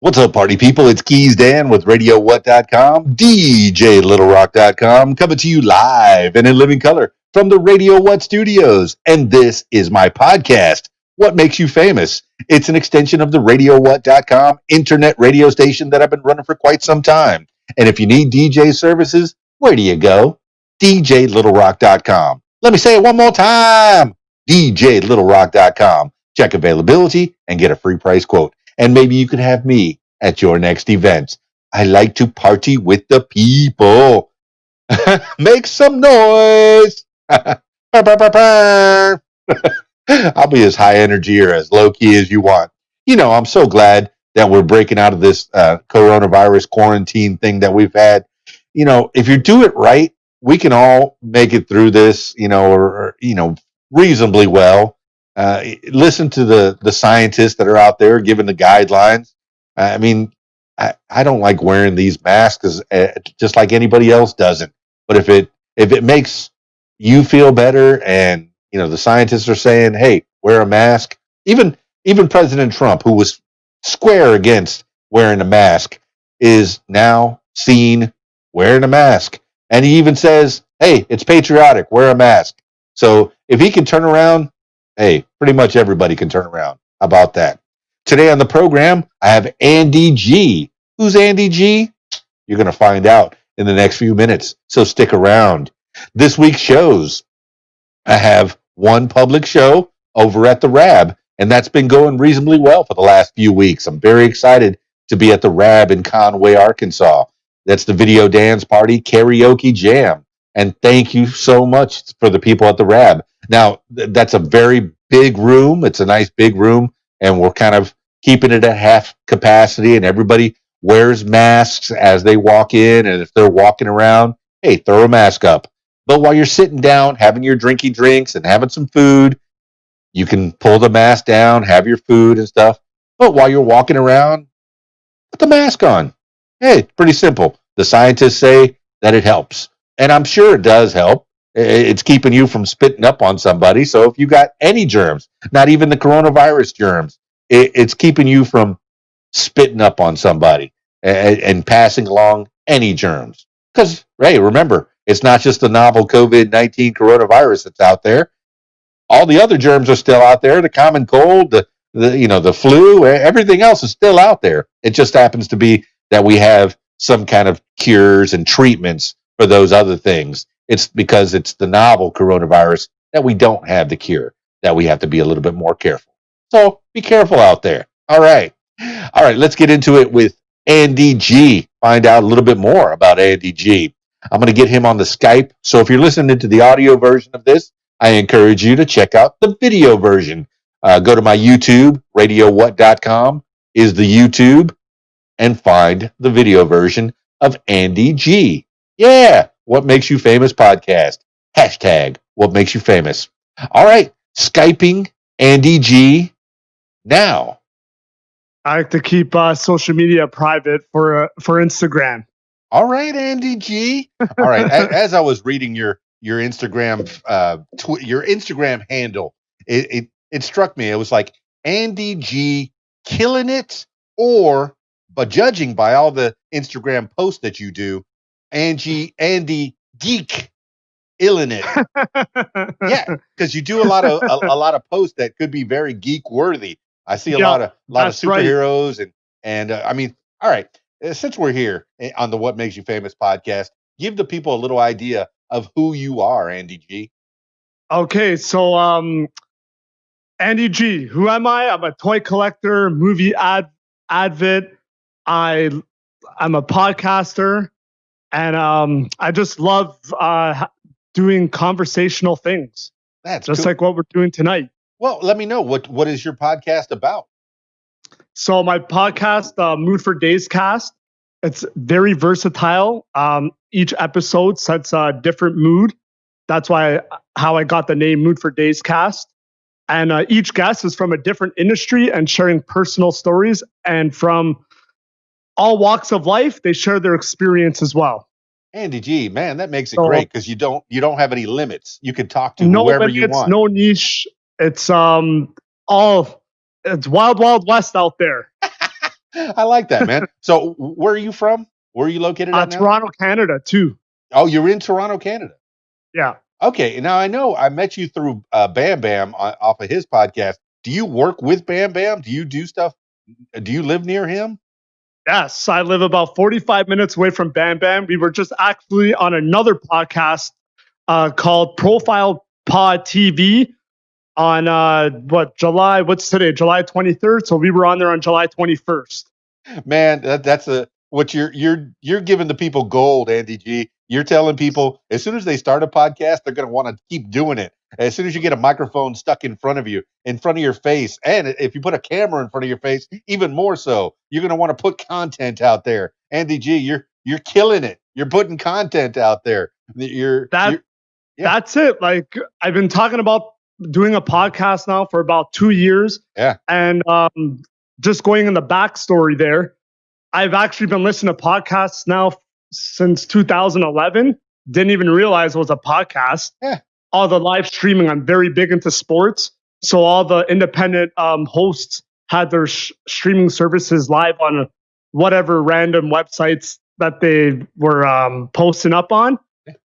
What's up, party people? It's KeysDAN with RadioWhat.com, DJLittleRock.com, coming to you live and in living color from the Radio What studios. And this is my podcast, What Makes You Famous. It's an extension of the RadioWhat.com internet radio station that I've been running for quite some time. And if you need DJ services, where do you go? DJLittleRock.com. Let me say it one more time. DJLittleRock.com. Check availability and get a free price quote. And maybe you could have me at your next event. I like to party with the people. Make some noise. I'll be as high energy or as low key as you want. You know, I'm so glad that we're breaking out of this coronavirus quarantine thing that we've had. You know, if you do it right, we can all make it through this, or reasonably well. Listen to the scientists that are out there giving the guidelines. I mean, I don't like wearing these masks just like anybody else doesn't. But if it makes you feel better, and the scientists are saying, hey, wear a mask. Even President Trump, who was square against wearing a mask, is now seen wearing a mask. And he even says, hey, it's patriotic, wear a mask. So if he can turn around, hey, pretty much everybody can turn around. How about that? Today on the program, I have Andy G. Who's Andy G? You're going to find out in the next few minutes, so stick around. This week's shows, I have one public show over at the RAB, and that's been going reasonably well for the last few weeks. I'm very excited to be at the RAB in Conway, Arkansas. That's the Video Dance Party Karaoke Jam. And thank you so much for the people at the RAB. Now, that's a very big room. It's a nice big room, and we're kind of keeping it at half capacity, and everybody wears masks as they walk in, and if they're walking around, hey, throw a mask up. But while you're sitting down, having your drinky drinks and having some food, you can pull the mask down, have your food and stuff. But while you're walking around, put the mask on. Hey, it's pretty simple. The scientists say that it helps, and I'm sure it does help. It's keeping you from spitting up on somebody. So if you got any germs, not even the coronavirus germs, it's keeping you from spitting up on somebody and passing along any germs. Because, hey, remember, it's not just the novel COVID-19 coronavirus that's out there. All the other germs are still out there. The common cold, the flu, everything else is still out there. It just happens to be that we have some kind of cures and treatments for those other things. It's because it's the novel coronavirus that we don't have the cure, that we have to be a little bit more careful. So be careful out there. All right, let's get into it with Andy G. Find out a little bit more about Andy G. I'm going to get him on the Skype. So if you're listening to the audio version of this, I encourage you to check out the video version. Go to my YouTube, RadioWhat.com is the YouTube, and find the video version of Andy G. Yeah, What Makes You Famous podcast. Hashtag What Makes You Famous. All right, Skyping Andy G now. I like to keep social media private for Instagram. All right, Andy G. All right, as I was reading your Instagram your Instagram handle, it struck me. It was like Andy G killing it, but judging by all the Instagram posts that you do, Andy geek illinit. Yeah, because you do a lot of posts that could be very geek worthy. I see a lot of superheroes, right. and I mean, all right. Since we're here on the What Makes You Famous podcast, give the people a little idea of who you are, Andy G. Okay, so Andy G, who am I? I'm a toy collector, movie advocate. I'm a podcaster, and I just love doing conversational things. That's just cool. like what we're doing tonight. Well, let me know what is your podcast about. So my podcast, Moodfordays Cast, it's very versatile. Each episode sets a different mood. That's how I got the name Moodfordays Cast. And each guest is from a different industry and sharing personal stories. And from all walks of life, they share their experience as well. Andy G, man, that makes it great because you don't have any limits. You can talk to whoever you want. No niche. It's It's wild, wild west out there. I like that, man. So where are you from? Where are you located at now? Toronto, Canada, too. Oh, you're in Toronto, Canada. Yeah. Okay, now I know I met you through Bam Bam off of his podcast. Do you work with Bam Bam? Do you do stuff? Do you live near him? Yes, I live about 45 minutes away from Bam Bam. We were just actually on another podcast called Profile Pod TV on what's today? July 23rd. So we were on there on July 21st. Man, that's a what you're giving the people gold, Andy G. You're telling people as soon as they start a podcast, they're going to want to keep doing it. As soon as you get a microphone stuck in front of you, in front of your face, and if you put a camera in front of your face, even more so, you're going to want to put content out there. Andy G, you're killing it. You're putting content out there. That Yeah. That's it. Like I've been talking about doing a podcast now for about 2 years. Yeah. And just going in the backstory there, I've actually been listening to podcasts now since 2011. Didn't even realize it was a podcast. Yeah. All the live streaming, I'm very big into sports. So all the independent hosts had their streaming services live on whatever random websites that they were posting up on.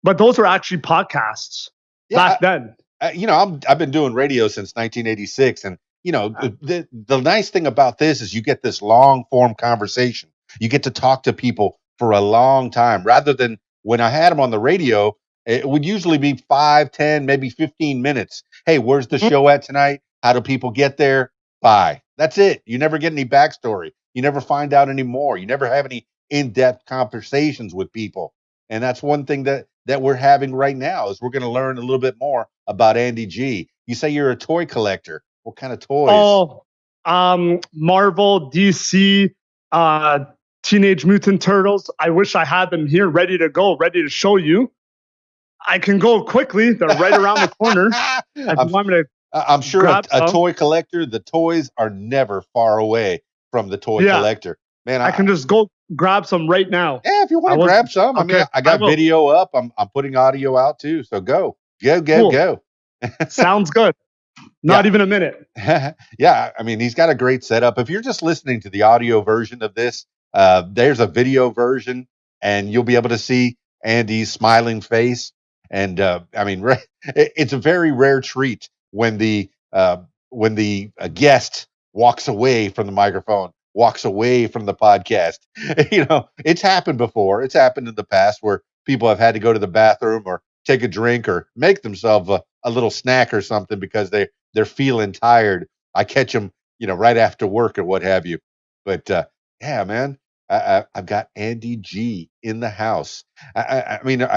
But those were actually podcasts back then. I've been doing radio since 1986, and the nice thing about this is you get this long form conversation. You get to talk to people for a long time, rather than when I had them on the radio, it would usually be 5, 10, maybe 15 minutes. Hey, where's the show at tonight? How do people get there? Bye. That's it. You never get any backstory. You never find out any more. You never have any in-depth conversations with people. And that's one thing that we're having right now is we're going to learn a little bit more about Andy G. You say you're a toy collector. What kind of toys? Oh, Marvel, DC, Teenage Mutant Turtles. I wish I had them here ready to go, ready to show you. I can go quickly. They're right around the corner. If you want me to I'm sure grab a some. toy collector, the toys are never far away from the toy collector. Man, I can just go grab some right now. Yeah, if you want to grab some. I mean, I got video up. I'm putting audio out too. So go. Cool. Sounds good. Not even a minute. Yeah, I mean, he's got a great setup. If you're just listening to the audio version of this, there's a video version, and you'll be able to see Andy's smiling face. And I mean, it's a very rare treat when the guest walks away from the microphone, walks away from the podcast. It's happened before. It's happened in the past where people have had to go to the bathroom or take a drink or make themselves a little snack or something because they're feeling tired. I catch them, right after work or what have you. But yeah, man, I've got Andy G in the house. I mean,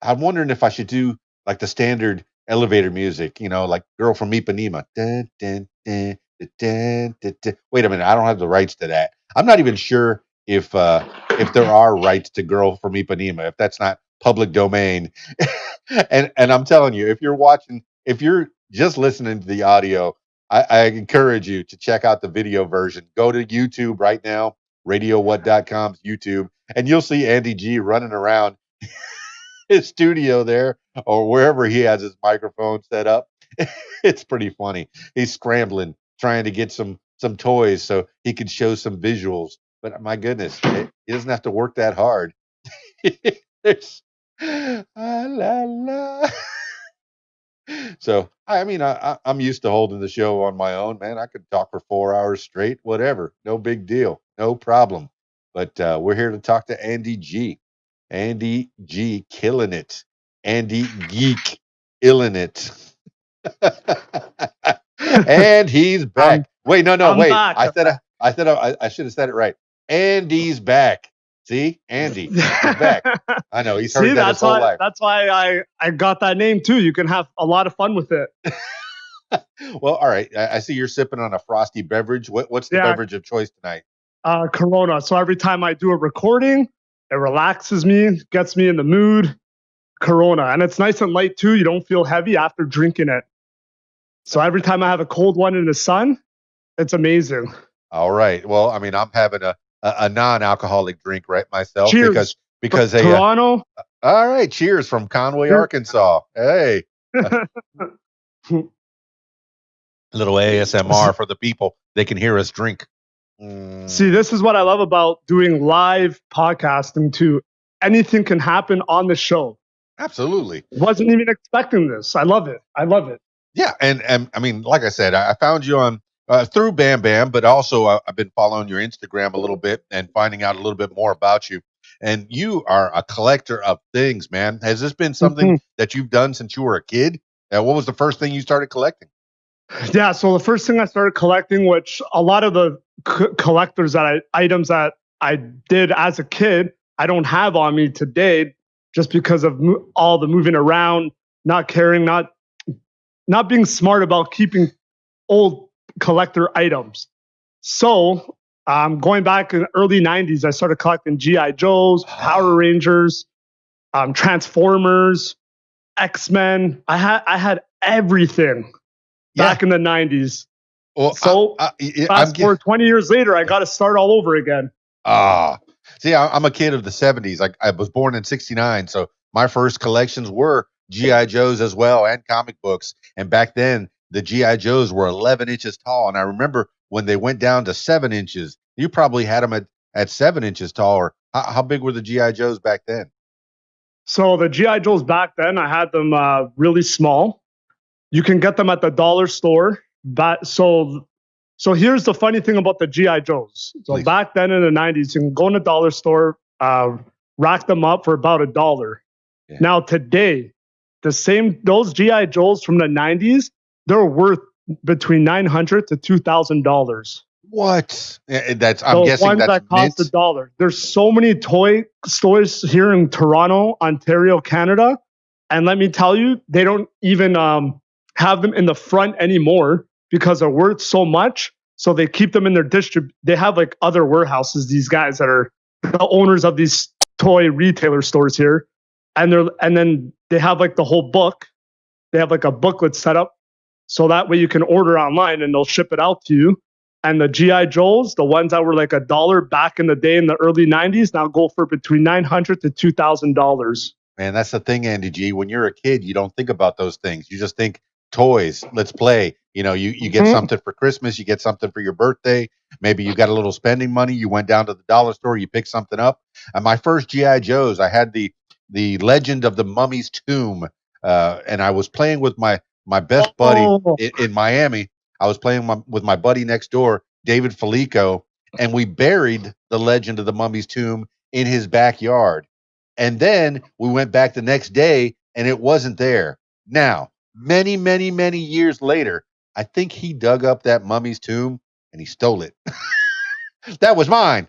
I'm wondering if I should do like the standard elevator music, like "Girl from Ipanema." Dun, dun, dun, dun, dun, dun, dun. Wait a minute, I don't have the rights to that. I'm not even sure if there are rights to "Girl from Ipanema," if that's not public domain. and I'm telling you, if you're just listening to the audio, I encourage you to check out the video version. Go to YouTube right now, RadioWhat.com's YouTube, and you'll see Andy G running around his studio there or wherever he has his microphone set up. It's pretty funny. He's scrambling, trying to get some toys so he can show some visuals. But my goodness, he doesn't have to work that hard. There's, la, la. So I mean, I'm used to holding the show on my own, man. I could talk for 4 hours straight, whatever, no big deal, no problem. But we're here to talk to Andy G. Andy G killing it. Andy Geek illing it. And he's back. Wait. Back. I should have said it right. Andy's back. See, Andy, he's back. I know he's heard that his whole life. That's why I got that name too. You can have a lot of fun with it. Well, all right. I see you're sipping on a frosty beverage. What's the beverage of choice tonight? Corona. So every time I do a recording, it relaxes me, gets me in the mood. Corona. And it's nice and light too. You don't feel heavy after drinking it. So every time I have a cold one in the sun, it's amazing. All right. Well, I mean, I'm having a non-alcoholic drink right myself. Cheers. Because Toronto. All right. Cheers from Conway, Arkansas. Hey. Little ASMR for the people. They can hear us drink. See, this is what I love about doing live podcasting too. Anything can happen on the show. Absolutely. Wasn't even expecting this. I love it. I love it. Yeah, and I mean, like I said, I found you on through Bam Bam, but also I've been following your Instagram a little bit and finding out a little bit more about you. And you are a collector of things, man. Has this been something Mhm. that you've done since you were a kid? What was the first thing you started collecting? Yeah. So the first thing I started collecting, which a lot of the collectors items that I did as a kid, I don't have on me today, just because of all the moving around, not caring, not being smart about keeping old collector items. So, going back in the early 90s, I started collecting G.I. Joes, Power Rangers, Transformers, X-Men. I had everything back in the 90s. Well, So, I'm fast forward 20 years later, I got to start all over again. See, I'm a kid of the 70s. I was born in 69, so my first collections were GI Joes as well, and comic books. And back then the GI Joes were 11 inches tall, and I remember when they went down to 7 inches. You probably had them at 7 inches tall. Or how big were the GI Joes back then? So the GI Joes back then, I had them really small. You can get them at the dollar store. So here's the funny thing about the GI Joes. So Please. back then in the 90s, you can go in the dollar store, rack them up for about $1. Yeah. Now today, those GI Joes from the 90s, they're worth between $900 to $2,000. What? I'm Those guessing ones that's that cost mint. $1. There's so many toy stores here in Toronto, Ontario, Canada, and let me tell you, they don't even have them in the front anymore because they're worth so much. So they keep them in their They have like other warehouses. These guys that are the owners of these toy retailer stores here, and then they have like the whole book. They have like a booklet set up, so that way you can order online and they'll ship it out to you. And the GI Joes, the ones that were like $1 back in the day in the early 90s, now go for between $900 to $2,000. Man, that's the thing, Andy G. When you're a kid, you don't think about those things. You just think toys. Let's play. You get something for Christmas, you get something for your birthday. Maybe you got a little spending money. You went down to the dollar store, you picked something up. And my first GI Joes, I had the Legend of the Mummy's Tomb, and I was playing with my best buddy in Miami. I was playing with my buddy next door, David Felico, and we buried the Legend of the Mummy's Tomb in his backyard. And then we went back the next day and it wasn't there. Now, many, many, many years later, I think he dug up that mummy's tomb and he stole it. That was mine.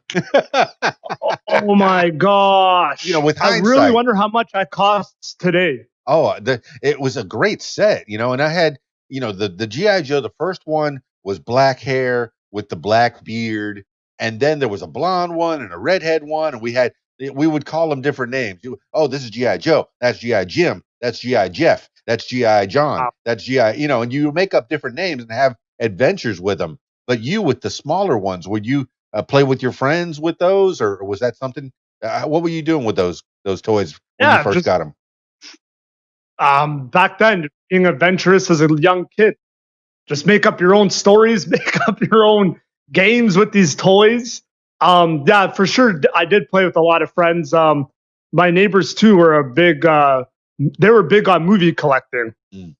Oh my gosh. With I hindsight. really wonder how much that costs today. Oh, it was a great set, and I had, the GI Joe. The first one was black hair with the black beard, and then there was a blonde one and a redhead one, and we would call them different names. Oh, this is GI Joe. That's GI Jim. That's GI Jeff. That's GI John. That's GI. And you make up different names and have adventures with them. But you, with the smaller ones, would you play with your friends with those, or was that something? What were you doing with those toys when you first got them? Back then, being adventurous as a young kid, just make up your own stories, make up your own games with these toys. Yeah, for sure. I did play with a lot of friends. My neighbors too were they were big on movie collecting. And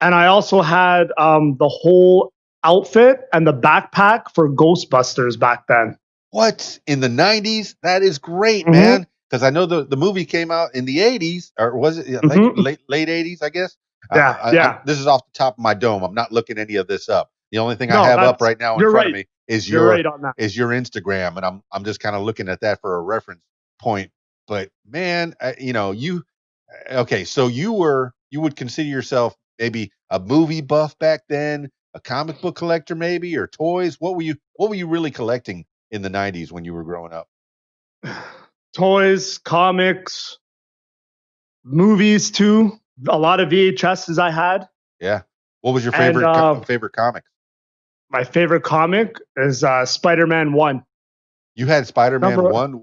I also had the whole outfit and the backpack for Ghostbusters back then. What? In the 90s? That is great, man. Because I know the movie came out in the 80s, or was it late 80s, I guess? Yeah. This is off the top of my dome. I'm not looking any of this up. The only thing I have up right now in front of me is your Instagram, and I'm just kind of looking at that for a reference point. But man, okay, so you would consider yourself maybe a movie buff back then, a comic book collector maybe, or toys. What were you really collecting in the 90s when you were growing up? Toys, comics, movies too. A lot of VHSs I had. Yeah. What was your favorite favorite comic? My favorite comic is Spider-Man 1. You had Spider-Man 1?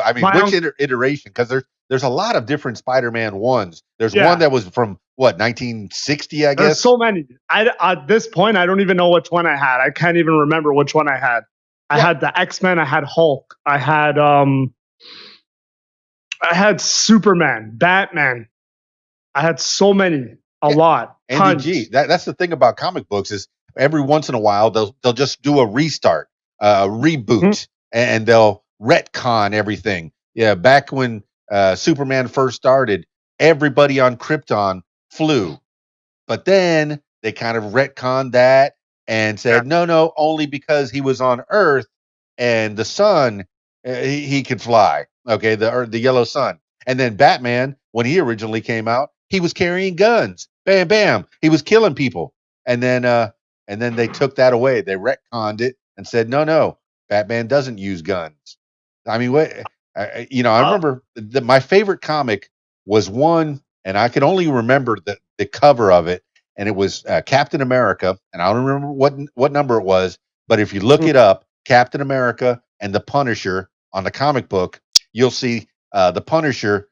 I mean, which iteration? Because there's a lot of different Spider-Man 1s. There's one that was from, 1960, I guess? There's so many. At this point, I don't even know which one I had. I can't even remember which one I had. I had the X-Men, I had Hulk, I had Superman, Batman. I had so many, a lot, tons. Andy G. That's the thing about comic books is every once in a while they'll just do a restart, a reboot, and they'll retcon everything. Yeah, back when Superman first started, everybody on Krypton flew, but then they kind of retconned that and said, no, only because he was on Earth and the sun, he could fly. Okay, the yellow sun. And then Batman, when he originally came out, he was carrying guns. Bam, bam. He was killing people. And then they took that away. They retconned it and said, no, Batman doesn't use guns. I mean, what? I remember my favorite comic was one, and I can only remember the cover of it, and it was Captain America, and I don't remember what number it was, but if you look it up, Captain America and the Punisher on the comic book, you'll see the Punisher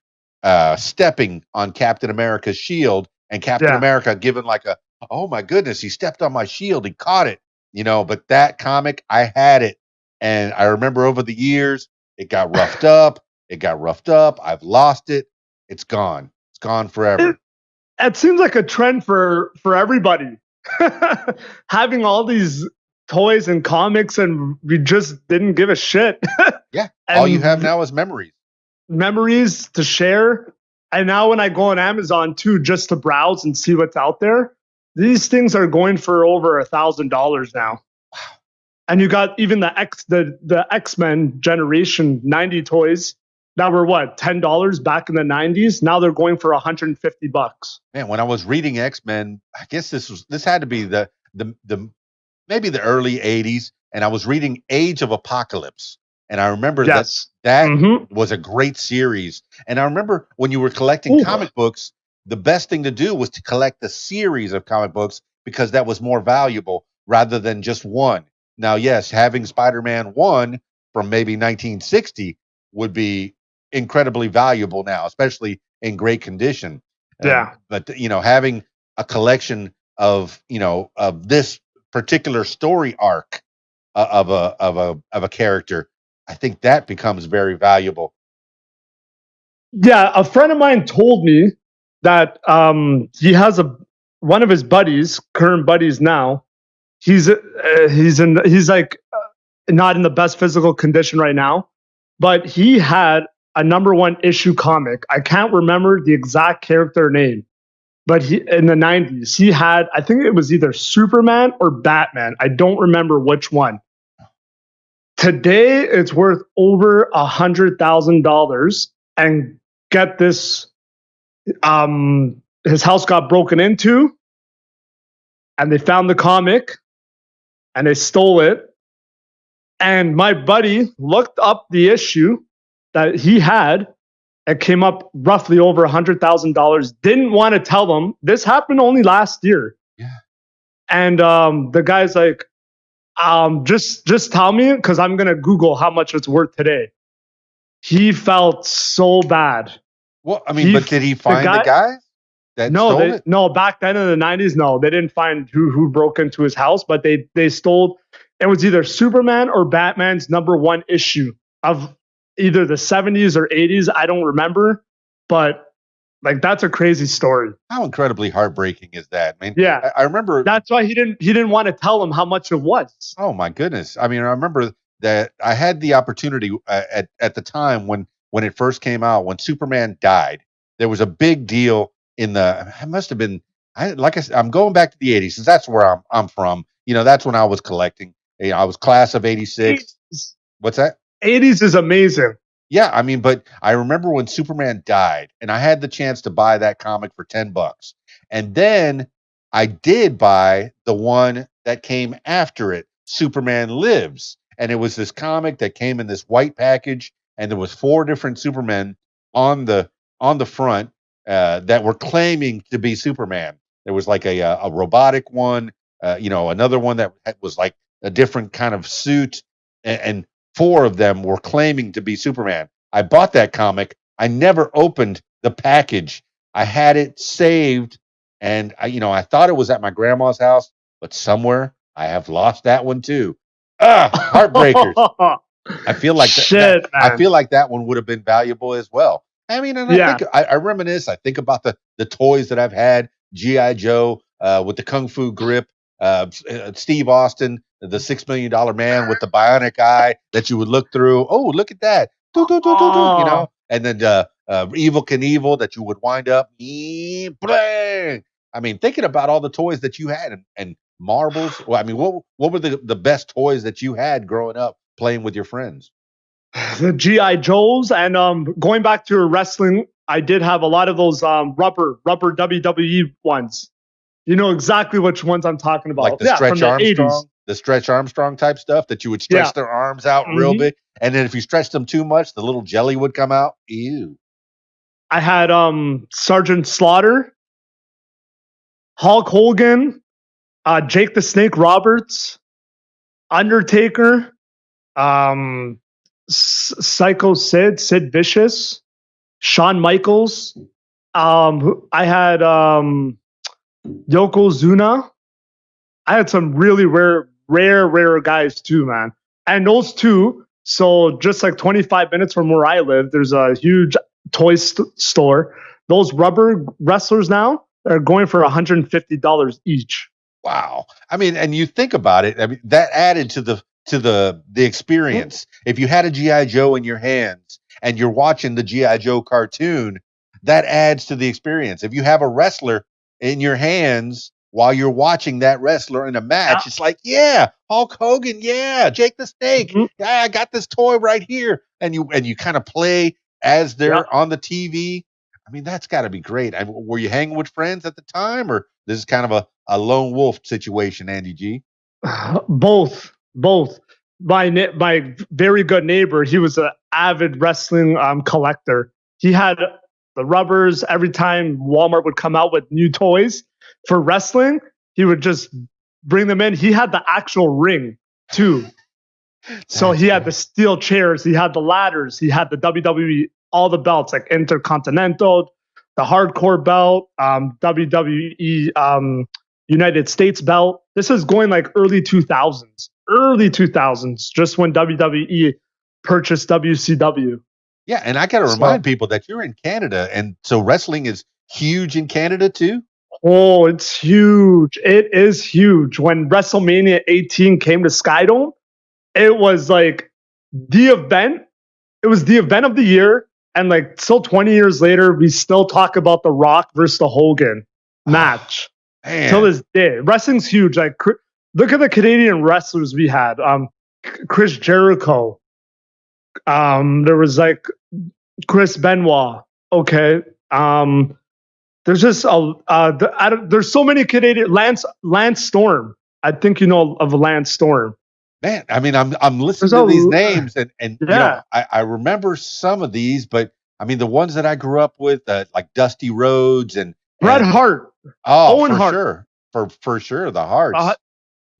stepping on Captain America's shield, and Captain America giving like a, oh my goodness, he stepped on my shield, he caught it, but that comic, I had it, and I remember over the years, it got roughed up, I've lost it, it's gone forever. It seems like a trend for everybody. Having all these toys and comics, and we just didn't give a shit. Yeah. All you have now is memories to share. And now when I go on Amazon too, just to browse and see what's out there, these things are going for over $1,000 now. And you got even the X-Men generation 90 toys that were what, $10 back in the 90s. Now they're going for $150. Man, when I was reading X-Men, I guess this had to be the maybe the early 80s, and I was reading Age of Apocalypse. And I remember that was a great series. And I remember when you were collecting comic books, the best thing to do was to collect the series of comic books because that was more valuable rather than just one. Now, yes, having Spider-Man 1 from maybe 1960 would be incredibly valuable now, especially in great condition. But having a collection of this particular story arc of a character, I think that becomes very valuable. Yeah, a friend of mine told me that he has one of his buddies, current buddies now. He's like not in the best physical condition right now, but he had a #1 issue comic. I can't remember the exact character name, but in the 90s, he had, I think it was either Superman or Batman. I don't remember which one. Today, it's worth over $100,000. And get this, his house got broken into, and they found the comic, and they stole it. And my buddy looked up the issue that he had. It came up roughly over $100,000. Didn't want to tell them. This happened only last year. Yeah. And the guy's like, just tell me, because I'm gonna Google how much it's worth today. He felt so bad. Well, I mean, but did he find the guy that stole it? No, back then in the 90s, no, they didn't find who broke into his house, but they stole. It was either Superman or Batman's #1 issue of either the 70s or 80s. I don't remember, but like that's a crazy story. How incredibly heartbreaking is that? I mean, yeah, I remember that's why he didn't want to tell him how much it was. Oh my goodness! I mean, I remember that I had the opportunity at the time when it first came out, when Superman died. There was a big deal in the. It must have been. Like I said, I'm going back to the 80s since that's where I'm from. That's when I was collecting. I was class of 86. What's that? 80s is amazing. Yeah, I mean, but I remember when Superman died, and I had the chance to buy that comic for $10, and then I did buy the one that came after it, Superman Lives, and it was this comic that came in this white package, and there was 4 different Supermen on the front that were claiming to be Superman. There was like a robotic one, another one that was like a different kind of suit, and 4 of them were claiming to be Superman. I bought that comic. I never opened the package. I had it saved, and I thought it was at my grandma's house, but somewhere I have lost that one too. Heartbreakers. I feel like Shit, I man. feel like that one would have been valuable as well. I mean, and I Yeah. think I reminisce. I think about the toys that I've had: GI Joe with the kung fu grip, Steve Austin, the $6 million man with the bionic eye that you would look through. Oh, look at that! Do, do, do, do, do, Oh, and then Evil Knievel that you would wind up. Bang! I mean, thinking about all the toys that you had and marbles. Well, I mean, what were the best toys that you had growing up playing with your friends? the GI Joes, and going back to wrestling, I did have a lot of those rubber WWE ones. You know exactly which ones I'm talking Like about. Yeah, from the 80s. The Stretch Armstrong type stuff that you would Yeah. stretch their arms out real hmm big, and then if you stretched them too much, the little jelly would come out. Ew. I had Sergeant Slaughter, Hulk Hogan, Jake the Snake Roberts, Undertaker, Psycho Sid Vicious, Shawn Michaels. I had Yokozuna. I had some really rare guys too, man. And those two, so just like 25 minutes from where I live, there's a huge toy store. Those rubber wrestlers now are going for $150 each. Wow. I mean, and you think about it, I mean, that added to the experience. If you had a GI Joe in your hands and you're watching the GI Joe cartoon, that adds to the experience. If you have a wrestler in your hands while you're watching that wrestler in a Yeah. match, it's like, yeah, Hulk Hogan, yeah, Jake the Snake. Mhm. Yeah, I got this toy right here. And you kind of play as Yeah. they're on the TV. I mean, that's got to be great. I, were you hanging with friends at the time, or this is kind of a lone wolf situation, Andy G? Both. My very good neighbor, he was an avid wrestling collector. He had the rubbers every time Walmart would come out with new toys for wrestling. He would just bring them in. He had the actual ring too. So That's he had the great. steel chairs, he had the ladders, he had the WWE, all the belts like Intercontinental, the hardcore belt, WWE United States belt. This is going like early 2000s, just when WWE purchased WCW. Yeah, and I got to So, remind people that you're in Canada, and so wrestling is huge in Canada too. oh, it's huge. It is huge. When WrestleMania 18 came to Skydome, it was like the event. It was the event of the year. And like still 20 years later, we still talk about the Rock versus the Hogan Oh match till man, this day. Wrestling's huge. Like look at the Canadian wrestlers we had. Chris Jericho. There was like Chris Benoit. Okay. There's just there's so many Canadian Lance Storm. I think you know of Lance Storm. man. I mean, I'm There's listening to these a names, and you know, yeah. I remember some of these, but I mean, the ones that I grew up with, like Dusty Rhodes Bret and Hart, oh, Owen Hart. for sure, the Uh, Hearts.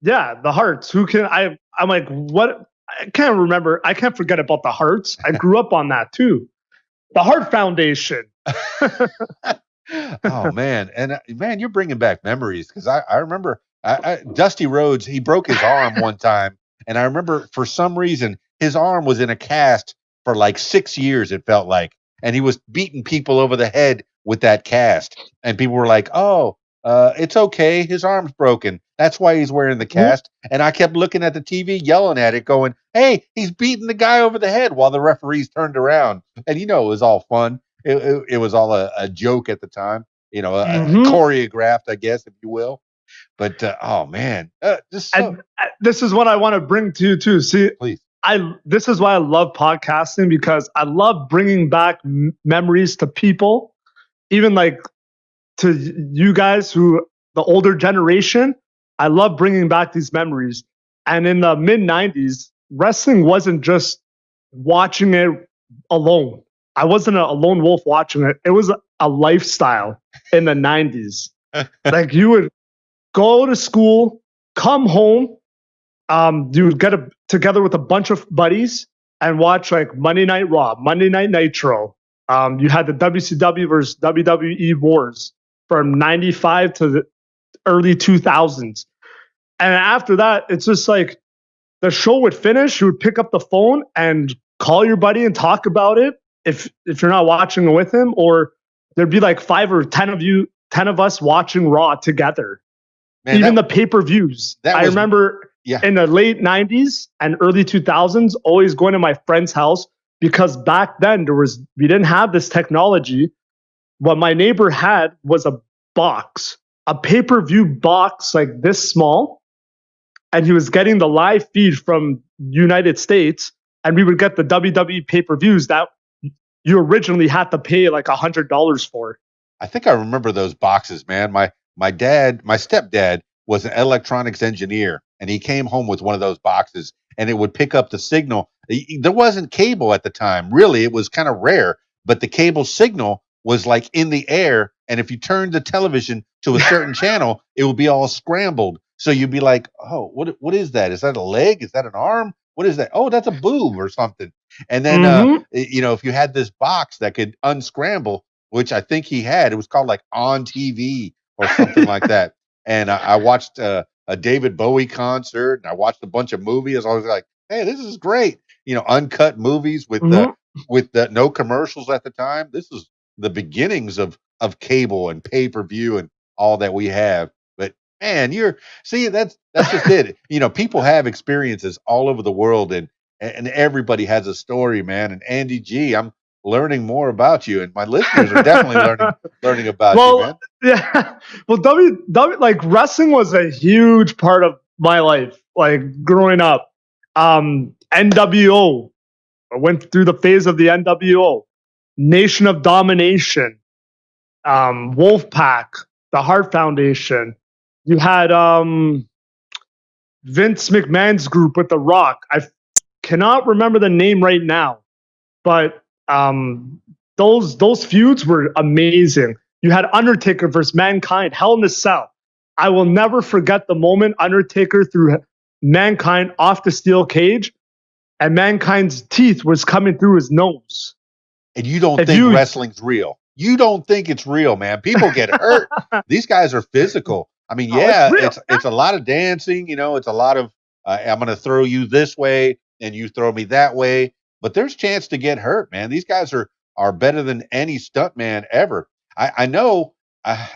yeah, the Hearts. Who can I'm like, what? I can't remember. I can't forget about the Hearts. I grew up on that too. The Heart Foundation. Oh man, and man, you're bringing back memories because I remember Dusty Rhodes. He broke his arm one time, and I remember for some reason his arm was in a cast for like 6 years. It felt like, and he was beating people over the head with that cast, and people were like, "Oh, it's okay. His arm's broken. That's why he's wearing the cast." And I kept looking at the TV, yelling at it, going, "Hey, he's beating the guy over the head!" While the referees turned around, and you know it was all fun. It was all a joke at the time, you know, Mm-hmm. choreographed, I guess, if you will. But oh man, just so And this is what I want to bring to you too. See, please, I this is why I love podcasting, because I love bringing back memories to people, even like to you guys who the older generation. I love bringing back these memories. And in the mid 90s, wrestling wasn't just watching it alone. I wasn't a lone wolf watching it. It was a lifestyle in the 90s. Like you would go to school, come home, you would get together with a bunch of buddies and watch like Monday Night Raw, Monday Night Nitro. You had the WCW versus WWE wars from 95 to the early 2000s. And after that, it's just like the show would finish, you would pick up the phone and call your buddy and talk about it if you're not watching with him, or there'd be like 5 or 10 of you, 10 of us watching Raw together. Man, even the pay-per-views. I remember in the late 90s and early 2000s always going to my friend's house, because back then we didn't have this technology. What my neighbor had was a box, a pay-per-view box like this small, and he was getting the live feed from United States, and we would get the WWE pay-per-views that you originally had to pay like $100 for. I think I remember those boxes, man. My stepdad was an electronics engineer, and he came home with one of those boxes, and it would pick up the signal. There wasn't cable at the time, really. It was kind of rare, but the cable signal was like in the air, and if you turned the television to a certain channel, it would be all scrambled. So you'd be like, "Oh, what is that? Is that a leg? Is that an arm? What is that? Oh, that's a boob or something." And then, if you had this box that could unscramble, which I think he had, it was called like On TV or something like that. And I watched a David Bowie concert, and I watched a bunch of movies. I was like, "Hey, this is great!" Uncut movies with the no commercials at the time. This is the beginnings of cable and pay-per-view and all that we have. But man, that's just it. People have experiences all over the world, and everybody has a story, man. And Andy G, I'm learning more about you, and my listeners are definitely learning about you, man. Yeah. Well, like wrestling was a huge part of my life, like growing up. NWO. I went through the phase of the NWO, Nation of Domination, Wolfpack, the Hart Foundation. You had Vince McMahon's group with The Rock. I cannot remember the name right now, but those feuds were amazing. You had Undertaker versus Mankind, Hell in a Cell. I will never forget the moment Undertaker threw Mankind off the steel cage, and Mankind's teeth was coming through his nose. And you don't think wrestling's real? You don't think it's real, man? People get hurt. These guys are physical. I mean, it's a lot of dancing. It's a lot of I'm going to throw you this way and you throw me that way. But there's chance to get hurt, man. These guys are better than any stuntman ever. I know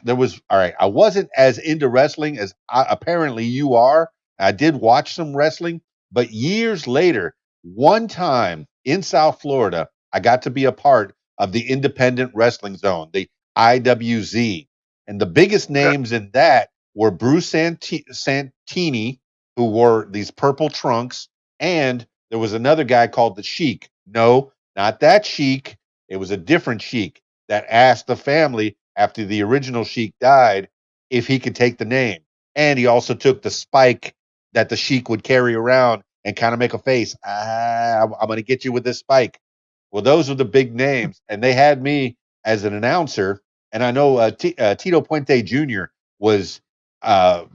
there was all right. I wasn't as into wrestling as apparently you are. I did watch some wrestling, but years later, one time in South Florida, I got to be a part of the Independent Wrestling Zone, the IWZ, and the biggest names in that were Bruce Santini, who wore these purple trunks, and there was another guy called the Sheik. No, not that Sheik. It was a different Sheik that asked the family after the original Sheik died if he could take the name. And he also took the spike that the Sheik would carry around and kind of make a face. I'm going to get you with this spike. Well, those are the big names. And they had me as an announcer. And I know Tito Puente Jr. was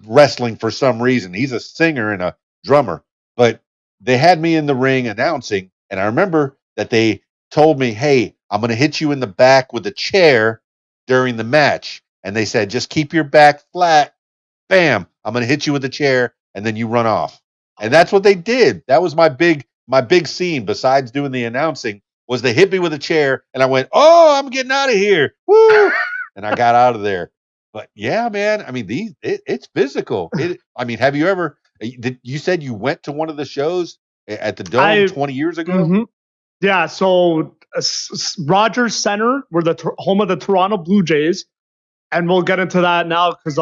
wrestling for some reason. He's a singer and a drummer. But they had me in the ring announcing. And I remember that they told me, hey, I'm going to hit you in the back with a chair during the match. And they said, just keep your back flat. Bam, I'm going to hit you with a chair. And then you run off. And that's what they did. That was my big scene besides doing the announcing, was they hit me with a chair and I went, oh, I'm getting out of here. Woo! And I got out of there. But yeah, man, I mean, it's physical. Have you ever, you said you went to one of the shows at the Dome 20 years ago? Mm-hmm. Yeah. So Rogers Center, we're the home of the Toronto Blue Jays. And we'll get into that now because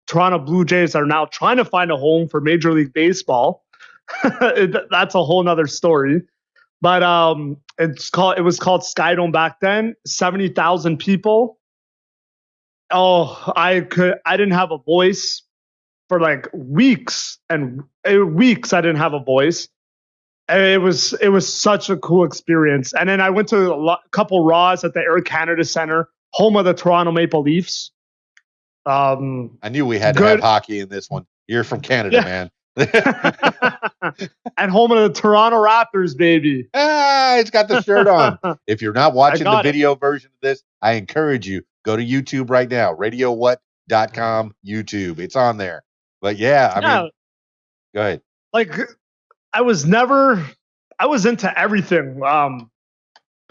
Toronto Blue Jays are now trying to find a home for Major League Baseball. That's a whole nother story. But it was called Skydome back then. 70,000 people. Oh, I didn't have a voice for like weeks and weeks. I didn't have a voice. And it was such a cool experience. And then I went to a couple Raws at the Air Canada Center, home of the Toronto Maple Leafs. I knew we had to have hockey in this one. You're from Canada, man. And home of the Toronto Raptors, baby. It's got the shirt on. If you're not watching the video version of this, I encourage you, go to YouTube right now, radiowhat.com YouTube. It's on there. But yeah, I mean, go ahead. Like, I was into everything.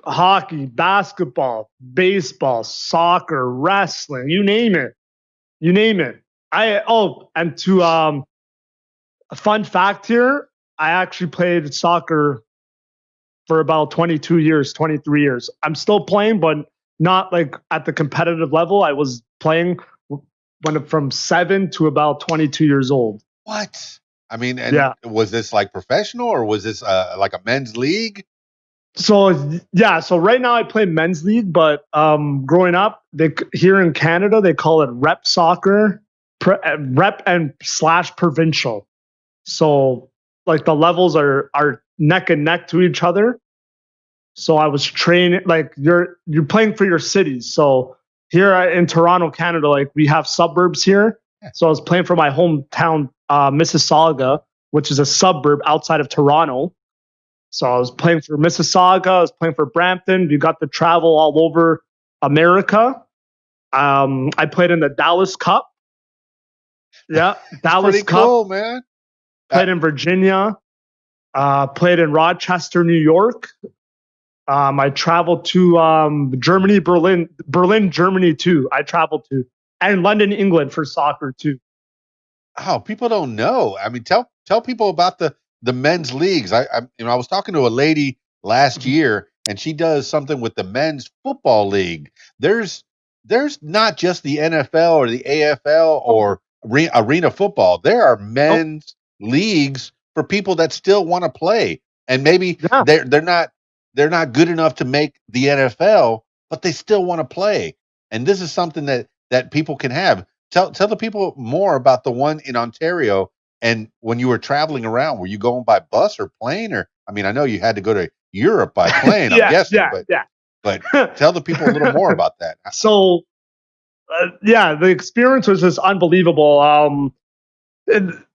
Hockey, basketball, baseball, soccer, wrestling, you name it. You name it. And to a fun fact here, I actually played soccer for about 22 years, 23 years. I'm still playing, but not like at the competitive level. I was playing from 7 to about 22 years old. What? I mean, and Yeah. was this like professional or was this like a men's league? So right now I play men's league, but growing up, here in Canada they call it rep soccer, rep and slash provincial. So like the levels are neck and neck to each other. So I was training like you're playing for your cities. So here in Toronto, Canada, like we have suburbs here. So I was playing for my hometown, Mississauga, which is a suburb outside of Toronto. So I was playing for Mississauga, I was playing for Brampton. We got to travel all over America. I played in the Dallas Cup. Yeah, Dallas Pretty Cup. cool, man. Played in Virginia. Played in Rochester, New York. I traveled to Germany, Berlin, Germany too. I traveled to, and London, England for soccer too. Oh, people don't know. I mean, tell people about the men's leagues. I was talking to a lady last year, and she does something with the men's football league. There's not just the NFL or the AFL or arena football. There are men's leagues for people that still want to play, and maybe Yeah. they're not good enough to make the NFL, but they still want to play. And this is something that people can have. Tell the people more about the one in Ontario. And when you were traveling around, were you going by bus or plane? Or I mean, I know you had to go to Europe by plane. I'm guessing, but tell the people a little more about that. So, the experience was just unbelievable.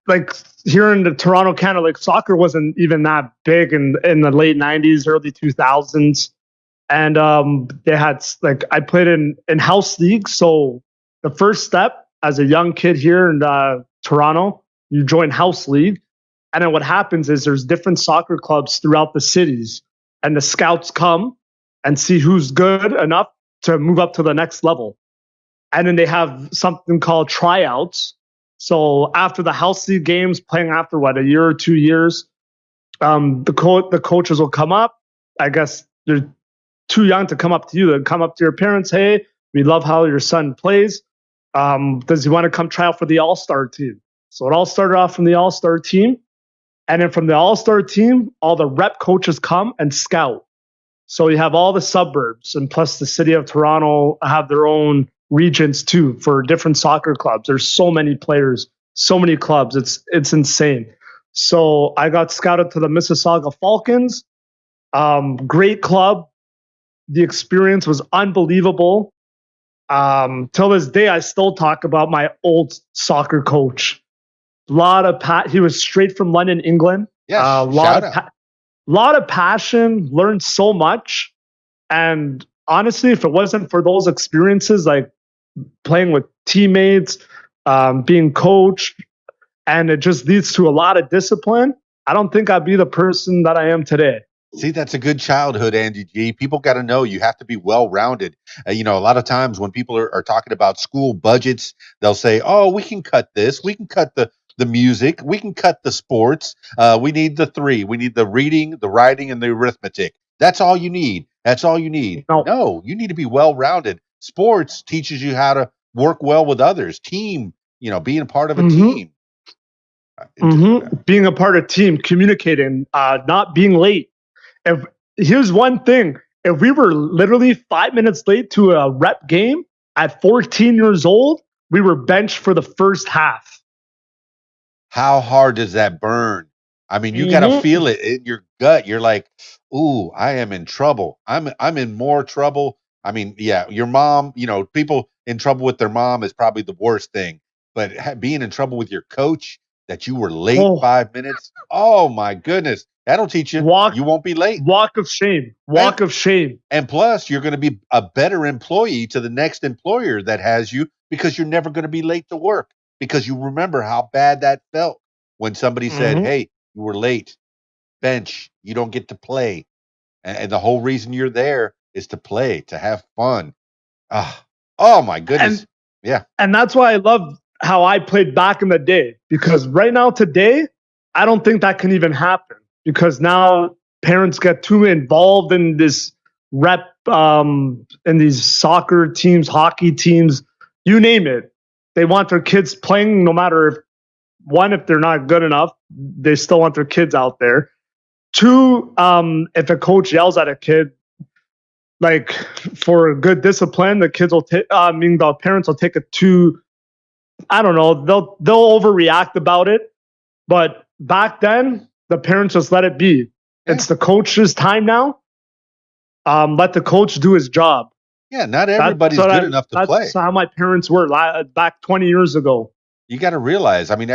Like here in the Toronto, Canada, like soccer wasn't even that big in the late '90s, early 2000s, and they had like I played in house leagues. So the first step as a young kid here in Toronto, you join house league, and then what happens is there's different soccer clubs throughout the cities, and the scouts come and see who's good enough to move up to the next level, and then they have something called tryouts. So after the house league games, playing after a year or 2 years, the coaches will come up. I guess they're too young to come up to you. They'll come up to your parents. Hey, we love how your son plays. Does he want to come try out for the All-Star team? So it all started off from the All-Star team. And then from the All-Star team, all the rep coaches come and scout. So you have all the suburbs, and plus the city of Toronto have their own regions too for different soccer clubs. There's so many players, so many clubs. It's insane. So I got scouted to the Mississauga Falcons. Great club. The experience was unbelievable. Till this day, I still talk about my old soccer coach. He was straight from London, England. Yes, Lot of passion. Learned so much, and honestly, if it wasn't for those experiences, like playing with teammates, being coached, and it just leads to a lot of discipline, I don't think I'd be the person that I am today. See, that's a good childhood, Andy G. People got to know you have to be well-rounded. A lot of times when people are talking about school budgets, they'll say, "Oh, we can cut this. We can cut the music. We can cut the sports. We need the three. We need the reading, the writing, and the arithmetic. That's all you need. That's all you need." No, you need to be well-rounded. Sports teaches you how to work well with others. Team, being a part of a team. Being a part of a team, communicating, not being late. Here's one thing. If we were literally 5 minutes late to a rep game at 14 years old, we were benched for the first half. How hard does that burn? I mean, you got to feel it in your gut. You're like, "Ooh, I am in trouble. I'm in more trouble." I mean, yeah, your mom, people in trouble with their mom is probably the worst thing. But being in trouble with your coach that you were late 5 minutes, oh my goodness. That'll teach you. You won't be late. Walk of shame. Walk of shame. And plus, you're going to be a better employee to the next employer that has you because you're never going to be late to work because you remember how bad that felt when somebody said, "Hey, you were late." bench. You don't get to play. And the whole reason you're there is to play, to have fun. Oh my goodness. And that's why I love how I played back in the day, because right now, today, I don't think that can even happen, because now parents get too involved in this in these soccer teams, hockey teams, you name it. They want their kids playing no matter if they're not good enough, they still want their kids out there. Two, if a coach yells at a kid, like for good discipline, the kids will take. The parents will take it to. I don't know. They'll overreact about it, but back then the parents just let it be. Yeah. It's the coach's time now. Let the coach do his job. Yeah, not everybody's good enough to play. That's how my parents were back 20 years ago. You got to realize, I mean,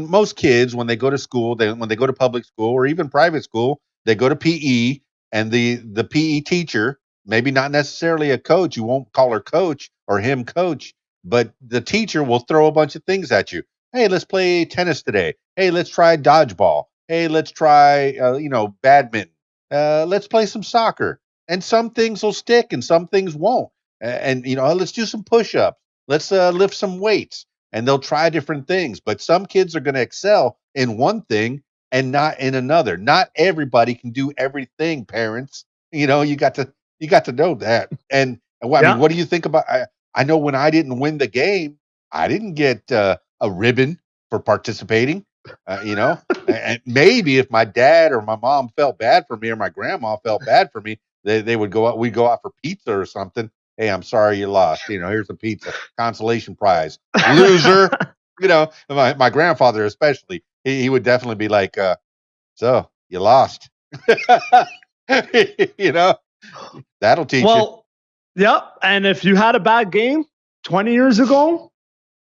most kids, when they go to school, when they go to public school or even private school, they go to PE, and the PE teacher, maybe not necessarily a coach, you won't call her coach or him coach, but the teacher will throw a bunch of things at you. Hey, let's play tennis today. Hey, let's try dodgeball. Hey, let's try, badminton. Let's play some soccer. And some things will stick and some things won't. And let's do some push-ups. Let's lift some weights. And they'll try different things. But some kids are going to excel in one thing and not in another. Not everybody can do everything, parents. You got to know that. And I mean, what do you think about? I know when I didn't win the game, I didn't get a ribbon for participating. And maybe if my dad or my mom felt bad for me or my grandma felt bad for me, they would go out. We'd go out for pizza or something. Hey, I'm sorry you lost. Here's a pizza, consolation prize, loser. My grandfather especially, he would definitely be like, so you lost. That'll teach you. Well, yep. And if you had a bad game 20 years ago,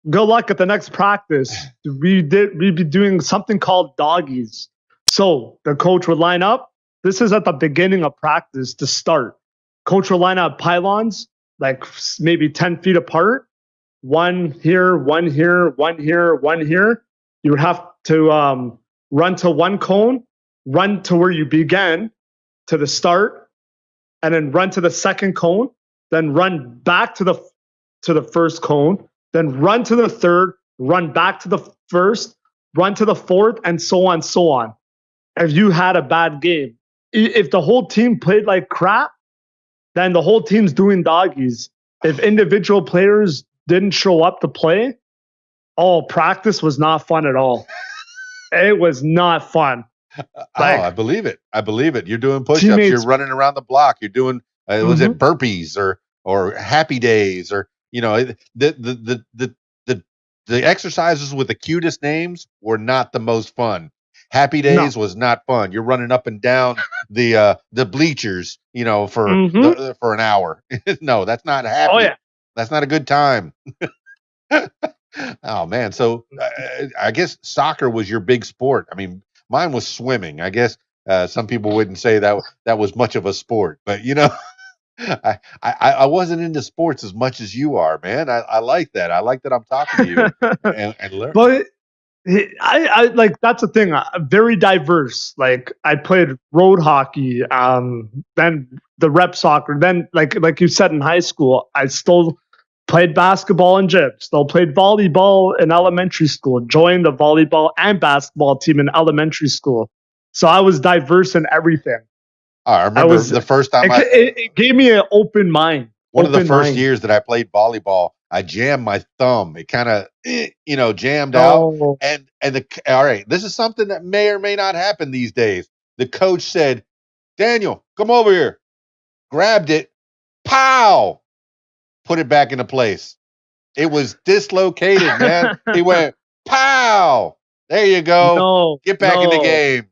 good luck at the next practice. We'd be doing something called doggies. So the coach would line up. This is at the beginning of practice to start. Coach would line up pylons, like maybe 10 feet apart. One here, one here, one here, one here. You would have to run to one cone, run to where you began to the start, and then run to the second cone, then run back to the first cone, then run to the third, run back to the first, run to the fourth, and so on, so on. If you had a bad game, if the whole team played like crap, then the whole team's doing doggies. If individual players didn't show up to play, practice was not fun at all. It was not fun. I believe it. You're doing push-ups. You're running around the block. You're doing was it burpees or happy days or the exercises with the cutest names were not the most fun. Happy days was not fun. You're running up and down the bleachers, for an hour. No, that's not happy. Oh yeah, that's not a good time. Oh man, so I guess soccer was your big sport. I mean, mine was swimming. I guess some people wouldn't say that was much of a sport, but I wasn't into sports as much as you are, man. I like that. I like that I'm talking to you and learning. But I like, that's the thing. Very diverse. Like I played road hockey, then the rep soccer. Then like you said in high school, I still played basketball in gym. Still played volleyball in elementary school. Joined the volleyball and basketball team in elementary school. So I was diverse in everything. I remember the first time it gave me an open mind. One of the first years that I played volleyball, I jammed my thumb. It kind of, jammed out. And all right, this is something that may or may not happen these days. The coach said, "Daniel, come over here." Grabbed it, pow, put it back into place. It was dislocated, man. He went, pow. There you go. Get back in the game.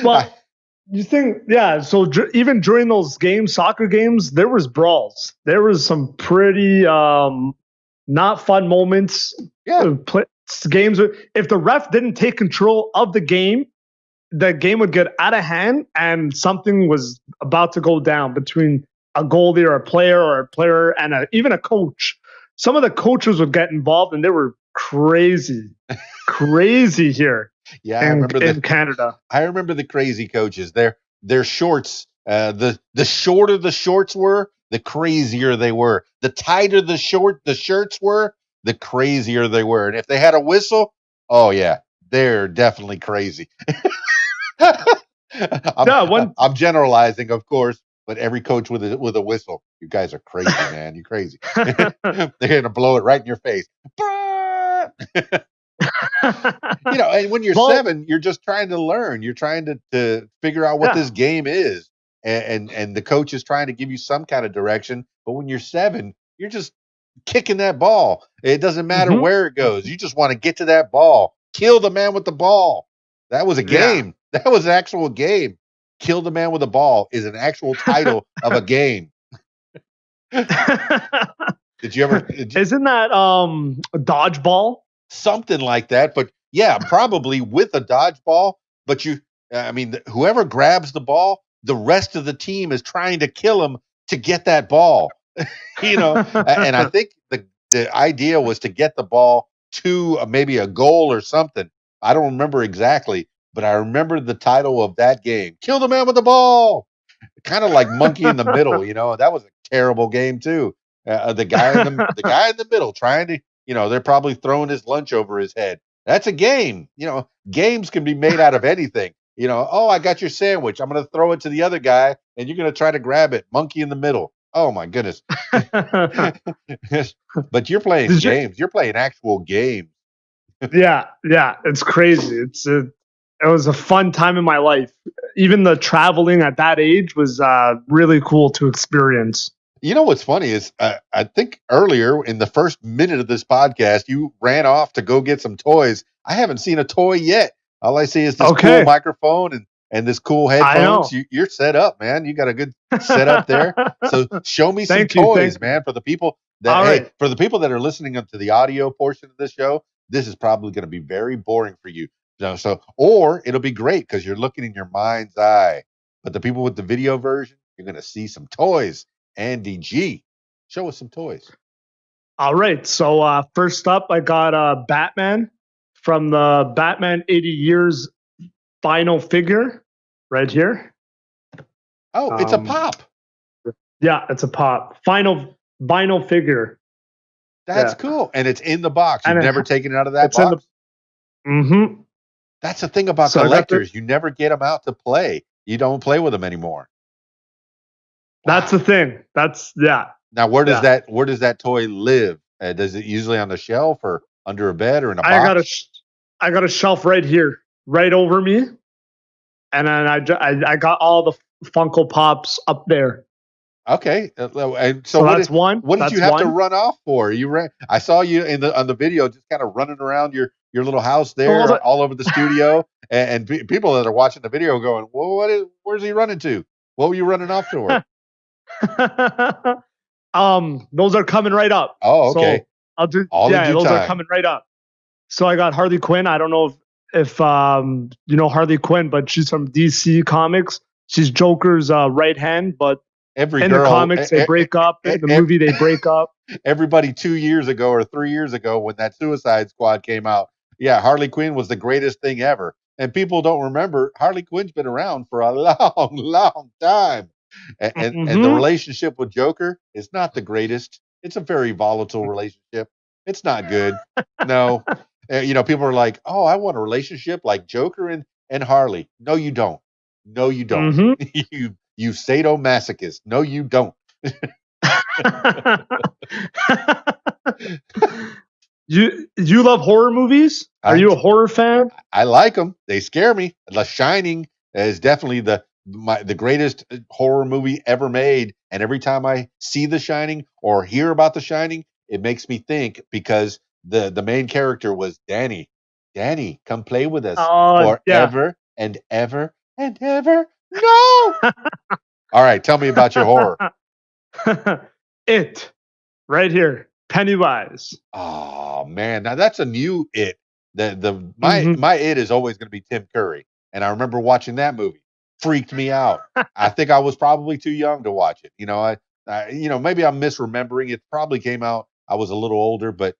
Well, you think, yeah. So even during those games, soccer games, there was brawls. There was some pretty not fun moments. Yeah. Games. If the ref didn't take control of the game would get out of hand, and something was about to go down between a goalie or a player and even a coach. Some of the coaches would get involved, and they were crazy here. Yeah, I remember in Canada. I remember the crazy coaches. Their shorts. The shorter the shorts were, the crazier they were. The tighter the shirts were, the crazier they were. And if they had a whistle, oh yeah, they're definitely crazy. I'm Yeah, one. I'm generalizing, of course, but every coach with a whistle, you guys are crazy, man. You're crazy. They're gonna blow it right in your face. And when you're Well, 7, you're just trying to learn. You're trying to figure out what yeah. this game is, and the coach is trying to give you some kind of direction. But when you're 7, you're just kicking that ball. It doesn't matter Mm-hmm. where it goes. You just want to get to that ball. Kill the man with the ball. That was a Yeah. game. That was an actual game. Kill the man with the ball is an actual title of a game. Did you ever? Isn't that a dodgeball? Something like that? But yeah, probably with a dodgeball. But I mean, whoever grabs the ball, the rest of the team is trying to kill him to get that ball. And I think the idea was to get the ball to maybe a goal or something. I don't remember exactly, but I remember the title of that game: "Kill the man with the ball." Kind of like Monkey in the Middle. That was a terrible game too. The guy in the middle trying to, they're probably throwing his lunch over his head. That's a game. Games can be made out of anything. Oh, I got your sandwich. I'm going to throw it to the other guy, and you're going to try to grab it. Monkey in the Middle. Oh my goodness. But you're playing Did you? games. You're playing actual games. Yeah, it's crazy. It was a fun time in my life. Even the traveling at that age was really cool to experience. You know what's funny is I think earlier in the first minute of this podcast, you ran off to go get some toys. I haven't seen a toy yet. All I see is this cool Okay, microphone and this cool I headphones. know. You're set up, man. You got a good setup there. So show me some Thank you, toys, thank you. man. For the people All right. that are listening to the audio portion of this show, this is probably going to be very boring for you. Or it'll be great because you're looking in your mind's eye. But the people with the video version, you're going to see some toys. Andy G, show us some toys. All right. So first up, I got Batman from the Batman 80 Years final figure right here. Oh, it's a pop. Yeah, it's a pop. Final vinyl figure. That's cool. And it's in the box. You've never taken it out of that box? Mm-hmm. That's the thing about collectors. You never get them out to play. You don't play with them anymore. That's the thing. Now, where does that toy live? Does it usually on the shelf or under a bed or in a box? I got a shelf right here, right over me, and then I got all the Funko Pops up there. Okay, and so that's one. What did you have to run off for? I saw you on the video, just kind of running around your little house there, all over the studio, and people that are watching the video going, "Well, where's he running to? What were you running off for?" Those are coming right up. Oh, okay. So I'll do. All in due those time. are coming right up. So I got Harley Quinn. I don't know if you know Harley Quinn, but she's from DC Comics. She's Joker's right hand, but in the comics they break up. In the movie they break up. Everybody 2 years ago or 3 years ago when that Suicide Squad came out, yeah, Harley Quinn was the greatest thing ever. And people don't remember Harley Quinn's been around for a long, long time. And the relationship with Joker is not the greatest. It's a very volatile relationship. It's not good. No. People are like, "Oh, I want a relationship like Joker and Harley." No, you don't. No, you don't. You sadomasochist. No, you don't. You love horror movies? Are you a horror fan? I like them. They scare me. The Shining is definitely the greatest horror movie ever made. And every time I see The Shining or hear about The Shining, it makes me think because the main character was Danny. Danny, come play with us forever and ever and ever. No. All right, tell me about your horror. It, right here, Pennywise. Oh man, now that's a new It. My It is always going to be Tim Curry, and I remember watching that movie. Freaked me out. I think I was probably too young to watch it. Maybe I'm misremembering. It probably came out. I was a little older, but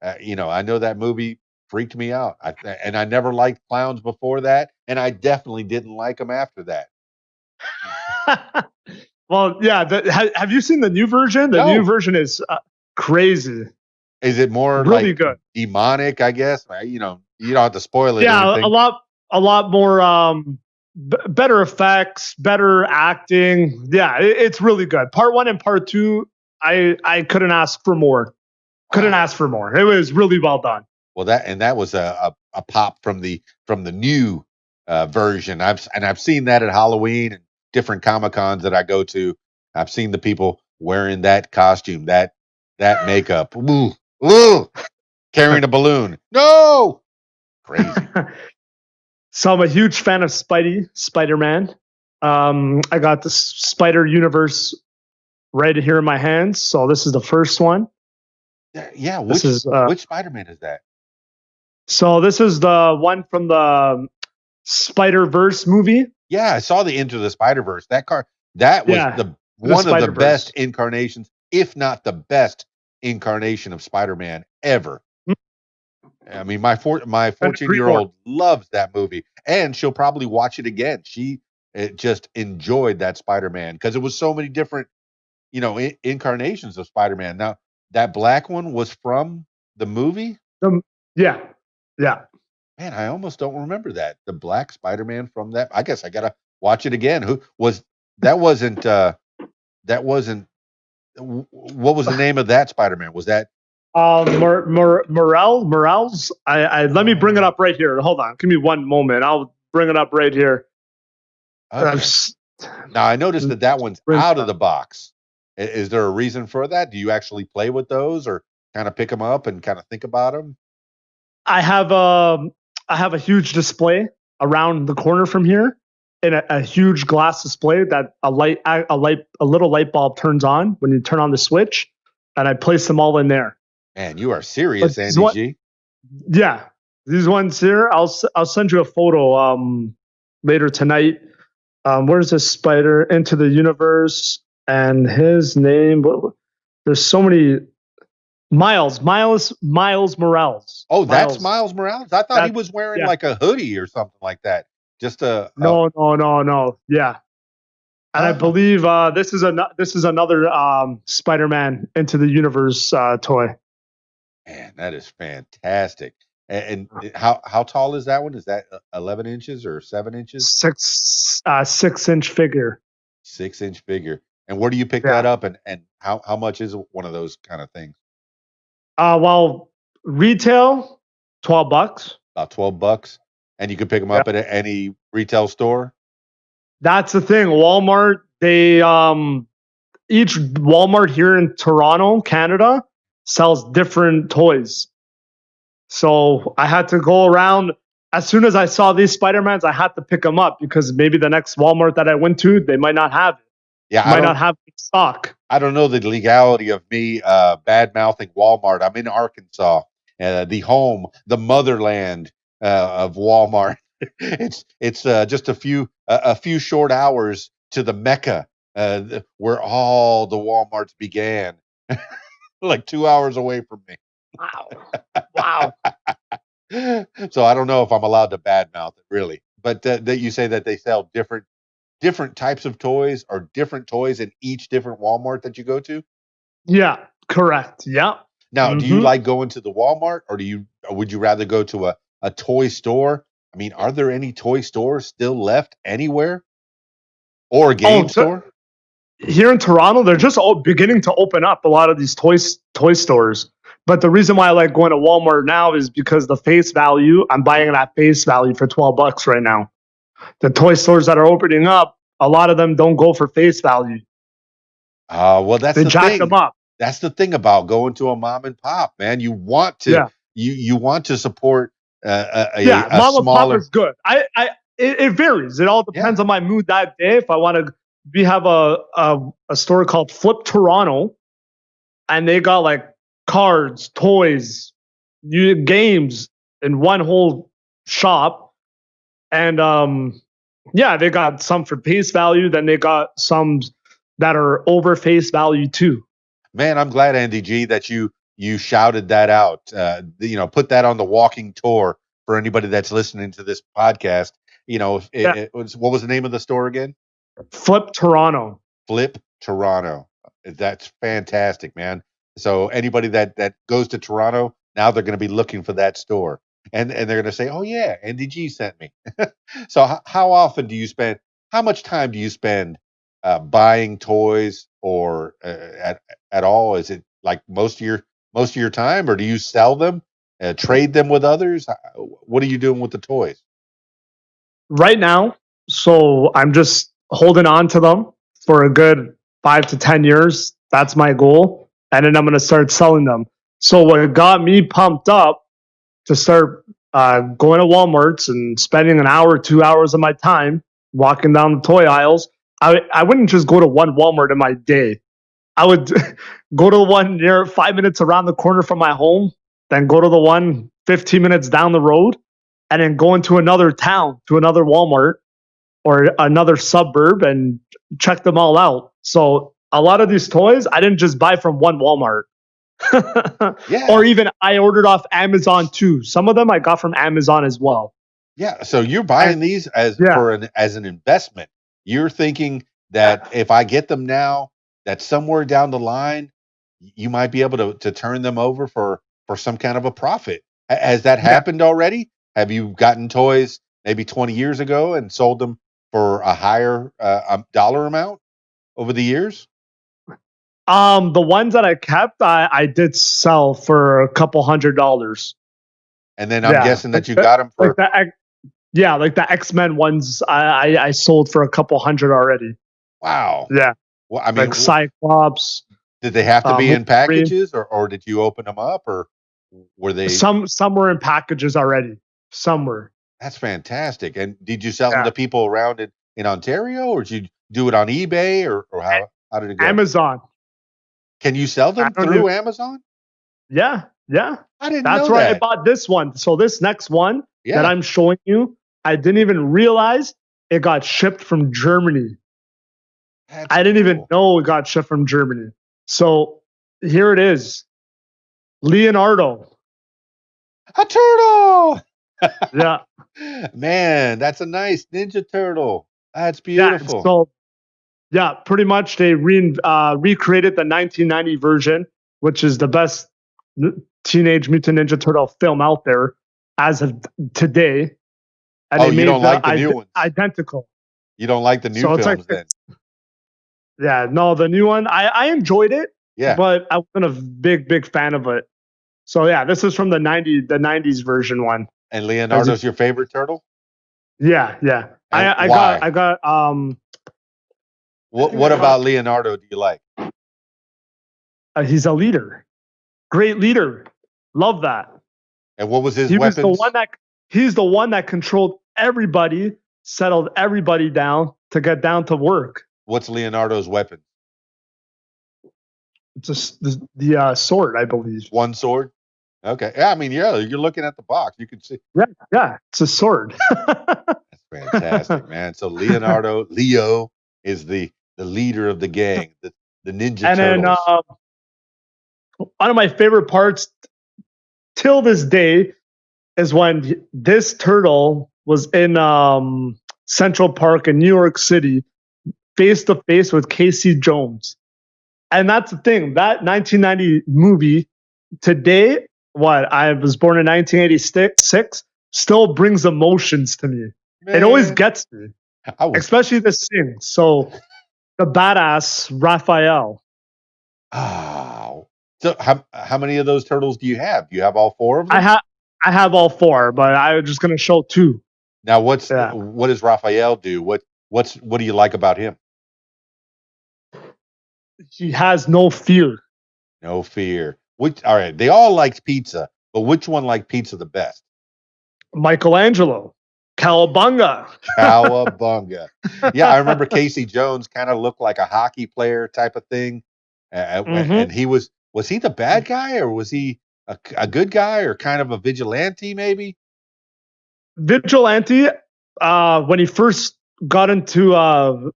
I know that movie freaked me out. And I never liked clowns before that, and I definitely didn't like them after that. Well, yeah. Have you seen the new version? The new No. version is crazy. Is it more Really like good. demonic, I guess? You know, you don't have to spoil it or Yeah, anything. a lot more better effects, better acting. Yeah, it's really good. Part 1 and part 2, I couldn't ask for more. Couldn't Wow. ask for more. It was really well done. Well, that was a pop from the new version. I've seen that at Halloween and different Comic Cons that I go to. I've seen the people wearing that costume, that makeup. Ooh, ooh, carrying a balloon. No, crazy. So I'm a huge fan of Spider-Man. I got the Spider Universe right here in my hands. So this is the first one. Yeah, This is which Spider-Man is that? so this is the one from the Spider-Verse movie. Yeah, I saw the Into the Spider-Verse. That was Yeah, the the one of the best Spider-Verse. incarnations, if not the best incarnation of Spider-Man ever. I mean, my Couldn't agree more. 14-year-old loves that movie, and she'll probably watch it again. She just enjoyed that Spider-Man because it was so many different, incarnations of Spider-Man. Now, that black one was from the movie. Yeah, yeah. Man, I almost don't remember that. The black Spider-Man from that. I guess I gotta watch it again. Who was that? Wasn't what was the name of that Spider-Man? Was that Morales. I let me bring it up right here. Hold on, give me one moment. I'll bring it up right here. okay? Now I noticed that one's out of the box. Is there a reason for that? Do you actually play with those, or kind of pick them up and kind of think about them? I have a huge display around the corner from here, in a huge glass display that a little light bulb turns on when you turn on the switch, and I place them all in there. Man, you are serious, But Andy G. yeah, these ones here, I'll send you a photo later tonight. Where's this spider into the universe and his name? There's so many. Miles Morales. Oh, that's Miles Morales. I thought he That was wearing yeah. like a hoodie or something like that. Just No. Yeah, and I oh, believe this is another Spider-Man into the universe toy. man, that is fantastic. And how tall is that one? Is that 11 inches or 7 inches? 6-inch figure. 6 inch figure. And where do you pick that Yeah. up? And how much is one of those kind of things? Well, retail $12. About $12, and you can pick them Yeah. up at any retail store. That's the thing. Walmart, they each Walmart here in Toronto, Canada, sells different toys. So I had to go around. As soon as I saw these Spider-Mans, I had to pick them up because maybe the next Walmart that I went to, they might not have it. Yeah, Might not have it in stock. I don't know the legality of me bad mouthing Walmart. I'm in Arkansas, the motherland of Walmart. It's just a few short hours to the Mecca where all the WalMarts began. Like 2 hours away from me. Wow. Wow. So I don't know if I'm allowed to badmouth it really, but that you say that they sell different types of toys or different toys in each different Walmart that you go to. Yeah, correct. Yeah. Now, do you Mm-hmm. like going to the Walmart, or would you rather go to a toy store? I mean, are there any toy stores still left anywhere, or a game store? Here in Toronto, they're just all beginning to open up a lot of these toy stores. But the reason why I like going to Walmart now is because the face value, I'm buying it at face value for $12 right now. The toy stores that are opening up, a lot of them don't go for face value. Well, that's They the jack them thing. up. That's the thing about going to a mom and pop, man. Yeah. You want to support Yeah, a mom and pop smaller. is good. It varies. It all Yeah. depends on my mood that day. If I want to, we have a store called Flip Toronto, and they got like cards, toys, games in one whole shop. And yeah, they got some for face value. Then they got some that are over face value too. Man, I'm glad, Andy G, that you you shouted that out. Put that on the walking tour for anybody that's listening to this podcast. What was the name of the store again? Flip Toronto. Flip Toronto. That's fantastic, man. So anybody that goes to Toronto, now they're going to be looking for that store. And they're going to say, "Oh yeah, NDG sent me." So how often do you spend? How much time do you spend buying toys, or at all? Is it like most of your time, or do you sell them, trade them with others? What are you doing with the toys? Right now, so I'm just holding on to them for a good 5 to 10 years. That's my goal. And then I'm going to start selling them. So what got me pumped up to start going to Walmart's and spending an hour, 2 hours of my time walking down the toy aisles. I wouldn't just go to one Walmart in my day. I would go to the one near 5 minutes around the corner from my home, then go to the one 15 minutes down the road, and then go into another town to another Walmart or another suburb and check them all out. So a lot of these toys I didn't just buy from one Walmart. Yeah. Or even I ordered off Amazon too. Some of them I got from Amazon as well. Yeah. So you're buying these as an investment. You're thinking that if I get them now, that somewhere down the line, you might be able to turn them over for some kind of a profit. Has that happened already? Have you gotten toys maybe 20 years ago and sold them for a higher dollar amount over the years? The ones that I kept, I did sell for a couple $100. And then I'm guessing that you got them for like the X-Men ones. I sold for a couple hundred already. Wow. Yeah. Well, I mean, Like Cyclops. did they have to be in Wolverine. packages, or did you open them up, or were they? Some were in packages already. Some were. That's fantastic. And did you sell them to people around in Ontario, or did you do it on eBay, or how did it go? Amazon. Can you sell them through Amazon? Yeah. I didn't That's know where I that. bought this one. So this next one Yeah. that I'm showing you, I didn't even realize it got shipped from Germany. I didn't even know it got shipped from Germany. So here it is. Leonardo. A turtle. Yeah. Man, that's a nice Ninja Turtle. That's beautiful. So pretty much they recreated the 1990 version, which is the best Teenage Mutant Ninja Turtle film out there as of today. And they you don't like the new ones? Identical. You don't like the new films then? Yeah, no, the new one, I enjoyed it. Yeah. But I wasn't a big fan of it. So yeah, this is from the 90s version one. And Leonardo's your favorite turtle? Yeah. And I got What about Leonardo do you like? He's a leader. Great leader. Love that. And what was his weapons? He's the one that controlled everybody, settled everybody down to get down to work. What's Leonardo's weapon? It's the sword, I believe. One sword? Okay. Yeah, I mean, you're looking at the box. You can see. Yeah, it's a sword. That's fantastic, man. So Leo is the leader of the gang, the Ninja Turtles. And then one of my favorite parts till this day is when this turtle was in Central Park in New York City, face to face with Casey Jones. And that's the thing, that 1990 movie today, I was born in 1986, still brings emotions to me. Man. It always gets me, especially the scene. So the badass Raphael. Oh, so how many of those turtles do you have? Do you have all four of them? I have all four, but I'm just going to show two. Now, what does Raphael do? What do you like about him? He has no fear. No fear. All right, they all liked pizza, but which one liked pizza the best? Michelangelo. Cowabunga. Cowabunga. Yeah, I remember Casey Jones kind of looked like a hockey player type of thing. And he was he the bad guy, or was he a good guy, or kind of a vigilante maybe? Vigilante. When he first got into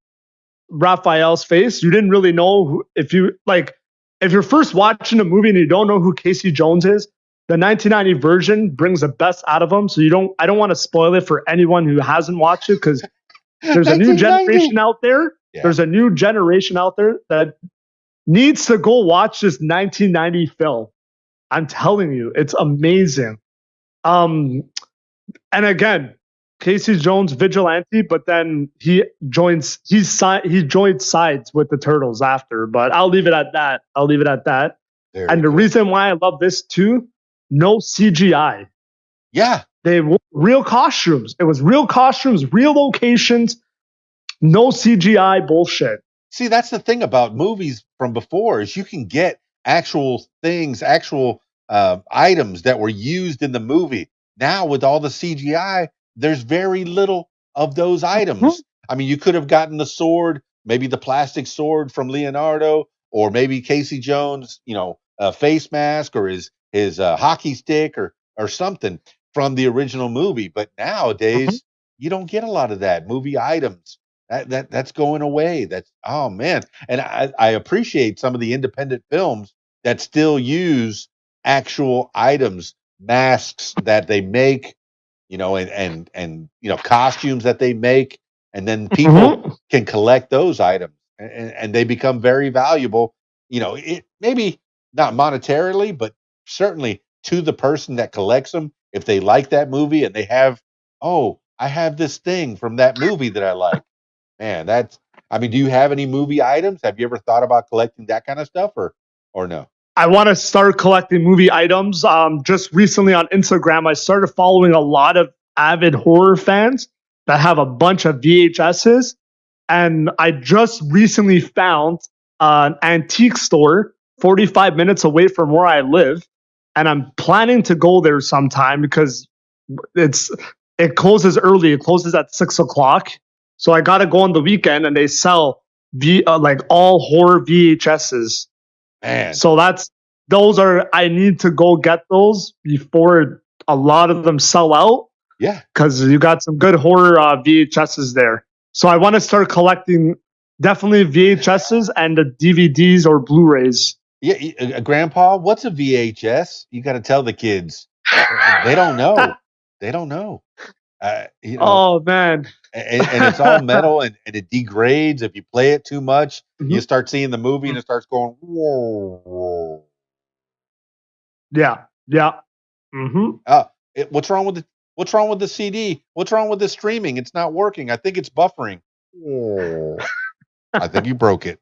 Raphael's face, you didn't really know if you like. if you're first watching a movie and you don't know who Casey Jones is, the 1990 version brings the best out of him. So I don't want to spoil it for anyone who hasn't watched it, because there's a new 1990. generation out there. Yeah. There's a new generation out there that needs to go watch this 1990 film. I'm telling you, it's amazing. And again, Casey Jones vigilante, but then he joined sides with the Turtles after. But I'll leave it at that. Very And the cool. reason why I love this too, no CGI. Yeah. They were real costumes. It was real costumes, real locations, no CGI bullshit. See, that's the thing about movies from before, is you can get actual things, actual items that were used in the movie. Now with all the CGI, there's very little of those items. I mean, you could have gotten the sword, maybe the plastic sword from Leonardo, or maybe Casey Jones, a face mask, or his hockey stick, or something from the original movie. But nowadays, you don't get a lot of that movie items. That's going away. Oh man. And I appreciate some of the independent films that still use actual items, masks that they make, and costumes that they make, and then people can collect those items, and they become very valuable. It maybe not monetarily, but certainly to the person that collects them. If they like that movie and they have, oh, I have this thing from that movie that I like. Man, do you have any movie items? Have you ever thought about collecting that kind of stuff, or no? I want to start collecting movie items. Just recently on Instagram, I started following a lot of avid horror fans that have a bunch of VHSs. And I just recently found an antique store 45 minutes away from where I live. And I'm planning to go there sometime because it closes early. It closes at 6 o'clock. So I got to go on the weekend, and they sell like all horror VHSs. Man. So I need to go get those before a lot of them sell out. Yeah. Because you got some good horror VHSs there. So I want to start collecting definitely VHSs and the DVDs or Blu-rays. Yeah, Grandpa, what's a VHS? You got to tell the kids. They don't know. They don't know. Oh man. And it's all metal, and it degrades if you play it too much. You start seeing the movie and it starts going, whoa. Yeah. What's wrong with the CD? What's wrong with the streaming? It's not working. I think it's buffering. Oh. I think you broke it.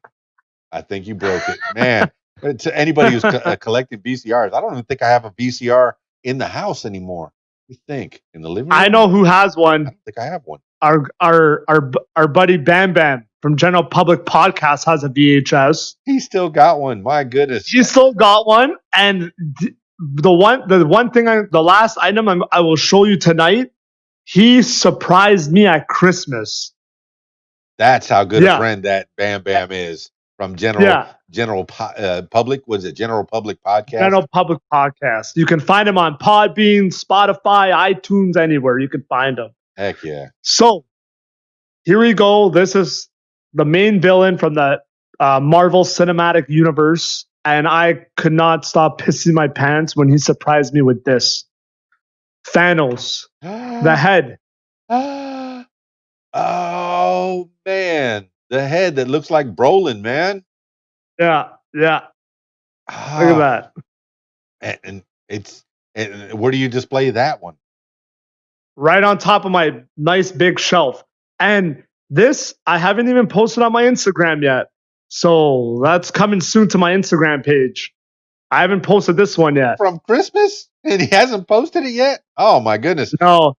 Man. To anybody who's collecting VCRs, I don't even think I have a VCR in the house anymore. You think in the living room? I know who has one. I don't think I have one. Our buddy Bam Bam from General Public Podcast has a VHS. He still got one. My goodness. He still got one. And the last item I will show you tonight, he surprised me at Christmas. That's how good a friend that Bam Bam is from General Public. Was it General Public Podcast? General Public Podcast. You can find him on Podbean, Spotify, iTunes, anywhere. You can find him. Heck yeah. So here we go. This is the main villain from the Marvel Cinematic Universe. And I could not stop pissing my pants when he surprised me with this. Thanos. The head. Oh, man. The head that looks like Brolin, man. Yeah. Look at that. And where do you display that one? Right on top of my nice big shelf. And this, I haven't even posted on my Instagram yet. So that's coming soon to my Instagram page. I haven't posted this one yet. From Christmas? And he hasn't posted it yet? Oh, my goodness. No,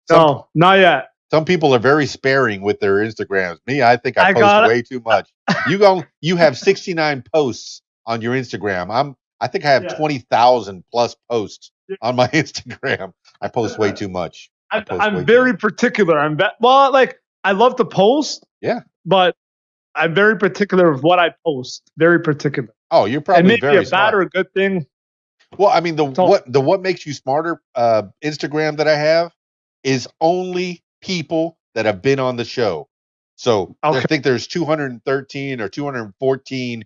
not yet. Some people are very sparing with their Instagrams. Me, I think I post way too much. You have 69 posts on your Instagram. I think I have 20,000 plus posts on my Instagram. I post way too much. I'm very particular. I love to post. Yeah. But I'm very particular of what I post. Very particular. Oh, you're probably very smart. Bad or a good thing. Well, I mean, what makes you smarter Instagram that I have is only people that have been on the show. So I think there's 213 or 214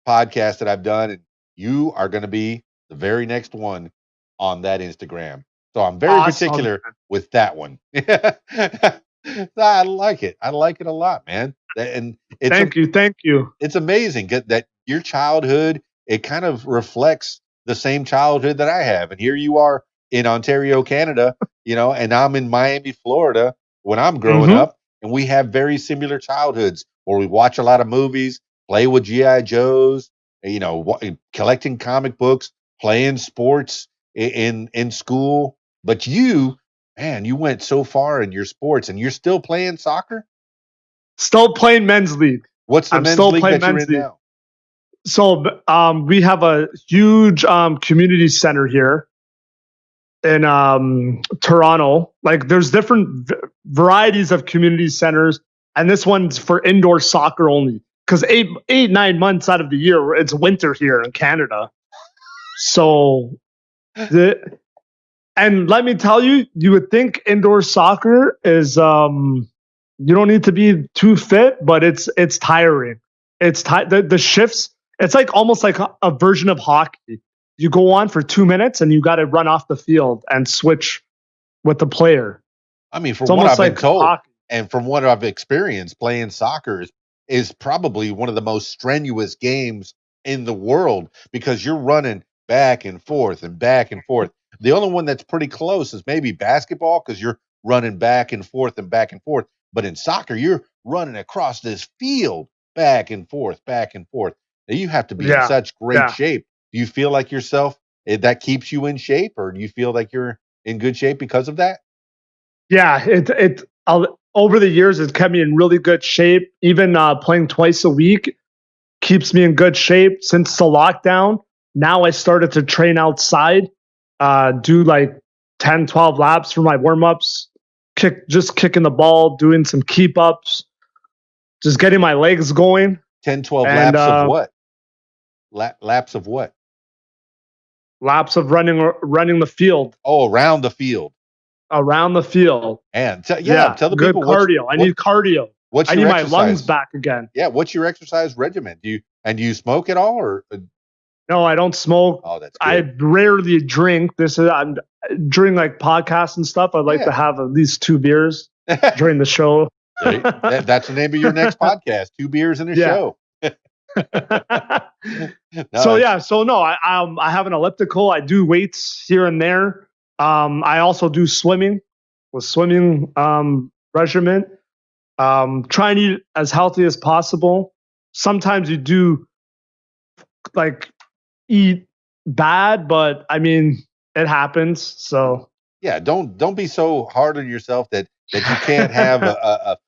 podcasts that I've done, and you are going to be the very next one on that Instagram. So I'm very Awesome. particular with that one. I like it. I like it a lot, man. And Thank you. Thank you. it's amazing that your childhood, it kind of reflects the same childhood that I have. And here you are in Ontario, Canada, and I'm in Miami, Florida when I'm growing Mm-hmm. up, and we have very similar childhoods where we watch a lot of movies, play with GI Joes, collecting comic books, playing sports in school. But you, man, you went so far in your sports, and you're still playing soccer. Still playing men's league. What's the I'm men's still league playing that you're men's in league. now? So we have a huge community center here in Toronto. Like there's different varieties of community centers, and this one's for indoor soccer only. Because 9 months out of the year, it's winter here in Canada. So and let me tell you, you would think indoor soccer is you don't need to be too fit, but it's tiring. The shifts. It's like almost like a version of hockey. You go on for 2 minutes and you got to run off the field and switch with the player. I mean, It's from what almost I've been like told hockey. and from what I've experienced, playing soccer is probably one of the most strenuous games in the world because you're running back and forth and back and forth. The only one that's pretty close is maybe basketball because you're running back and forth and back and forth. But in soccer, you're running across this field back and forth, back and forth. Now, you have to be in Yeah, such great yeah, shape. Do you feel like yourself that keeps you in shape, or do you feel like you're in good shape because of that? yeah. Over the years, it's kept me in really good shape. Even playing twice a week keeps me in good shape. Since the lockdown, now I started to train outside, do like 10, 12 laps for my warm-ups, kicking the ball, doing some keep ups, just getting my legs going. 10, 12 And laps of what? Laps of what? laps of running the field, Oh, around the field. around the field. And yeah, Yeah, tell the good people cardio. I need cardio. what's I your need my lungs exercise? back again. Yeah, what's your exercise regimen? Do you smoke at all, or No, I don't smoke. oh, that's I good. rarely drink. I'm during like podcasts and stuff. I'd like to Yeah. have at least 2 beers during the show. That's the name of your next podcast, Two Beers in a Yeah. Show. No, So it's yeah, so no, I have an elliptical. I do weights here and there. I also do swimming with swimming regimen. Try and eat as healthy as possible. Sometimes you do like eat bad, but I mean it happens. So yeah, don't be so hard on yourself that you can't have a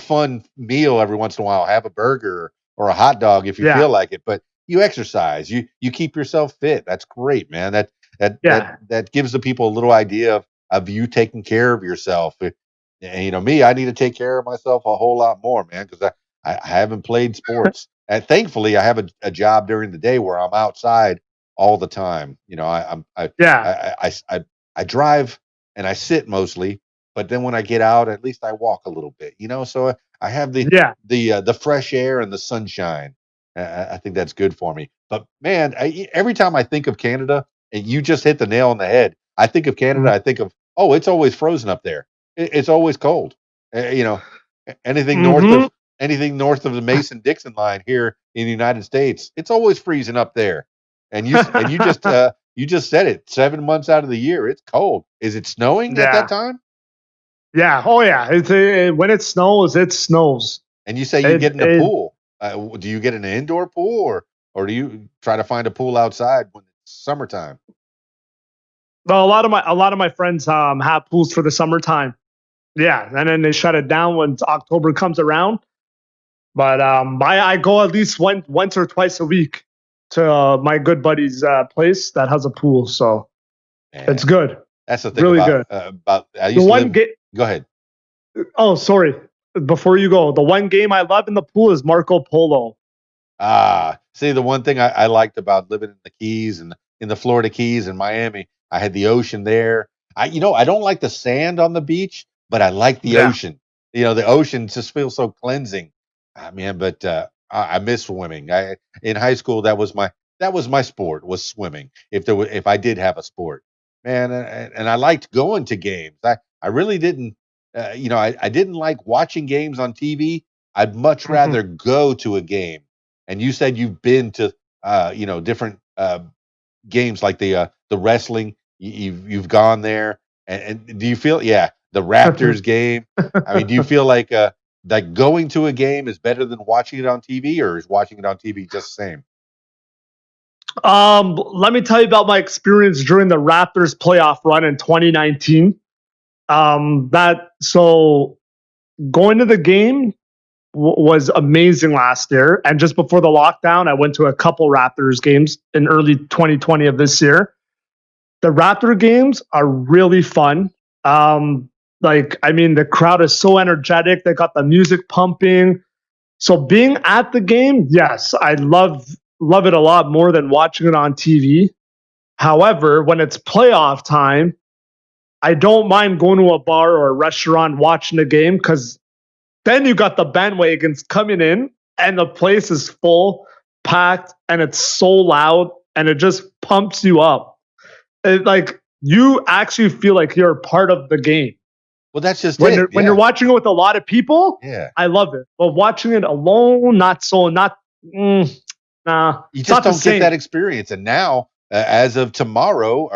fun meal every once in a while. Have a burger or a hot dog if you yeah, feel like it, but you exercise, you keep yourself fit. That's great, man. yeah, That gives the people a little idea of you taking care of yourself. And me, I need to take care of myself a whole lot more, man, because I haven't played sports. And thankfully, I have a job during the day where I'm outside all the time. yeah, I drive and I sit mostly, but then when I get out, at least I walk a little bit. So I have yeah. the fresh air and the sunshine. I think that's good for me. But man, every time I think of Canada, and you just hit the nail on the head, I think of Canada. I think of, oh, it's always frozen up there. It's always cold. Anything north Mm-hmm. of anything north of the Mason Dixon line here in the United States, it's always freezing up there. And you just said it. 7 months out of the year, it's cold. Is it snowing at that Yeah, time? yeah. Oh yeah. When it snows, it snows. And you say you It get in a it pool. Do you get in an indoor pool, or do you try to find a pool outside when it's summertime? Well, a lot of my friends have pools for the summertime. Yeah, and then they shut it down when October comes around. But I go at least once or twice a week to my good buddy's place that has a pool. So it's Man, good, that's the thing really good. about I The used to one live. game. Go ahead. Oh, sorry. Before you go, the one game I love in the pool is Marco Polo. See, the one thing I liked about living in the Keys and in the Florida Keys and Miami, I had the ocean there. I don't like the sand on the beach, but I like the Yeah, ocean. The ocean just feels so cleansing. Man, but I miss swimming. In high school, that was that was my sport, was swimming. If I did have a sport, man, and I liked going to games. I really didn't, I didn't like watching games on TV. I'd much Mhm. rather go to a game. And you said you've been to, different games like the wrestling. You've gone there, and do you feel, yeah, the Raptors game? I mean, do you feel like going to a game is better than watching it on TV, or is watching it on TV just the same? Let me tell you about my experience during the Raptors playoff run in 2019. That so going to the game was amazing last year, and just before the lockdown, I went to a couple Raptors games in early 2020 of this year. The Raptor games are really fun. I mean, the crowd is so energetic. They got the music pumping. So being at the game, yes, I love it a lot more than watching it on TV. However, when it's playoff time, I don't mind going to a bar or a restaurant watching the game because then you got the bandwagons coming in and the place is full, packed, and it's so loud and it just pumps you up. Like you actually feel like you're a part of the game. Well, that's just When it. you're when you're Yeah, watching it with a lot of people, yeah. I love it. But watching it alone, not nah, You it's just not the don't get same. that experience. And now, as of tomorrow,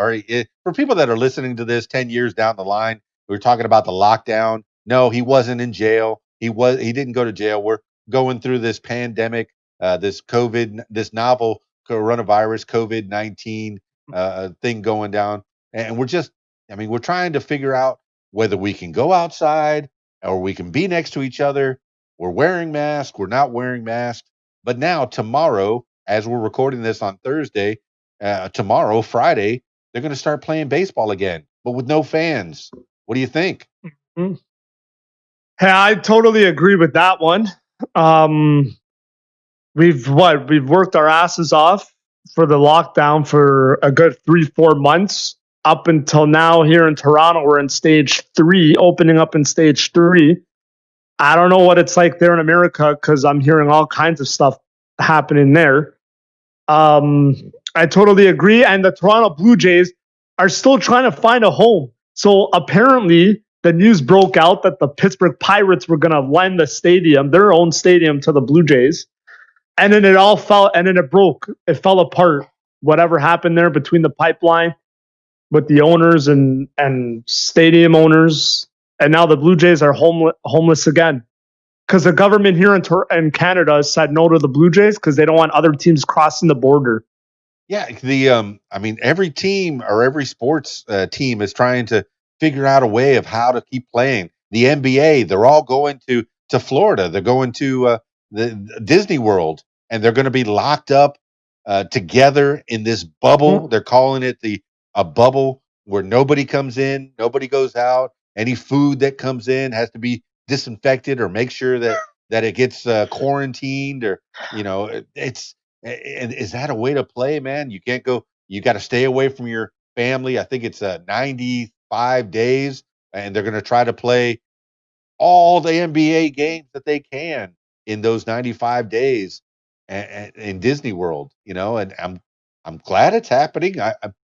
for people that are listening to this 10 years down the line, we are talking about the lockdown. No, he wasn't in jail. He didn't go to jail. We're going through this pandemic, this novel coronavirus COVID-19 thing going down, and we're trying to figure out whether we can go outside or we can be next to each other. We're wearing masks. We're not wearing masks. But now, tomorrow, as we're recording this on Thursday, tomorrow, Friday, they're going to start playing baseball again, but with no fans. What do you think? Mm. Hey, I totally agree with that one. Um, we've worked our asses off for the lockdown for a good 3-4 months up until now. Here in Toronto, we're in stage 3, opening up in stage 3. I don't know what it's like there in America because I'm hearing all kinds of stuff happening there. Um, I totally agree. And the Toronto Blue Jays are still trying to find a home. So apparently, the news broke out that the Pittsburgh Pirates were going to lend the stadium, their own stadium, to the Blue Jays. And then it all fell, and then it broke. It fell apart. Whatever happened there between the pipeline with the owners and stadium owners. And now the Blue Jays are homeless again because the government here in Canada said no to the Blue Jays because they don't want other teams crossing the border. Yeah, I mean, every team or every sports team is trying to figure out a way of how to keep playing. The NBA, they're all going to Florida. They're going to the Disney World, and they're going to be locked up together in this bubble. Mhm. They're calling it a bubble where nobody comes in, nobody goes out. Any food that comes in has to be disinfected or make sure that it gets quarantined, or it's and is that a way to play, man? You can't go. You got to stay away from your family. I think it's 95 days, and they're going to try to play all the NBA games that they can in those 95 days in Disney World. And I'm glad it's happening. I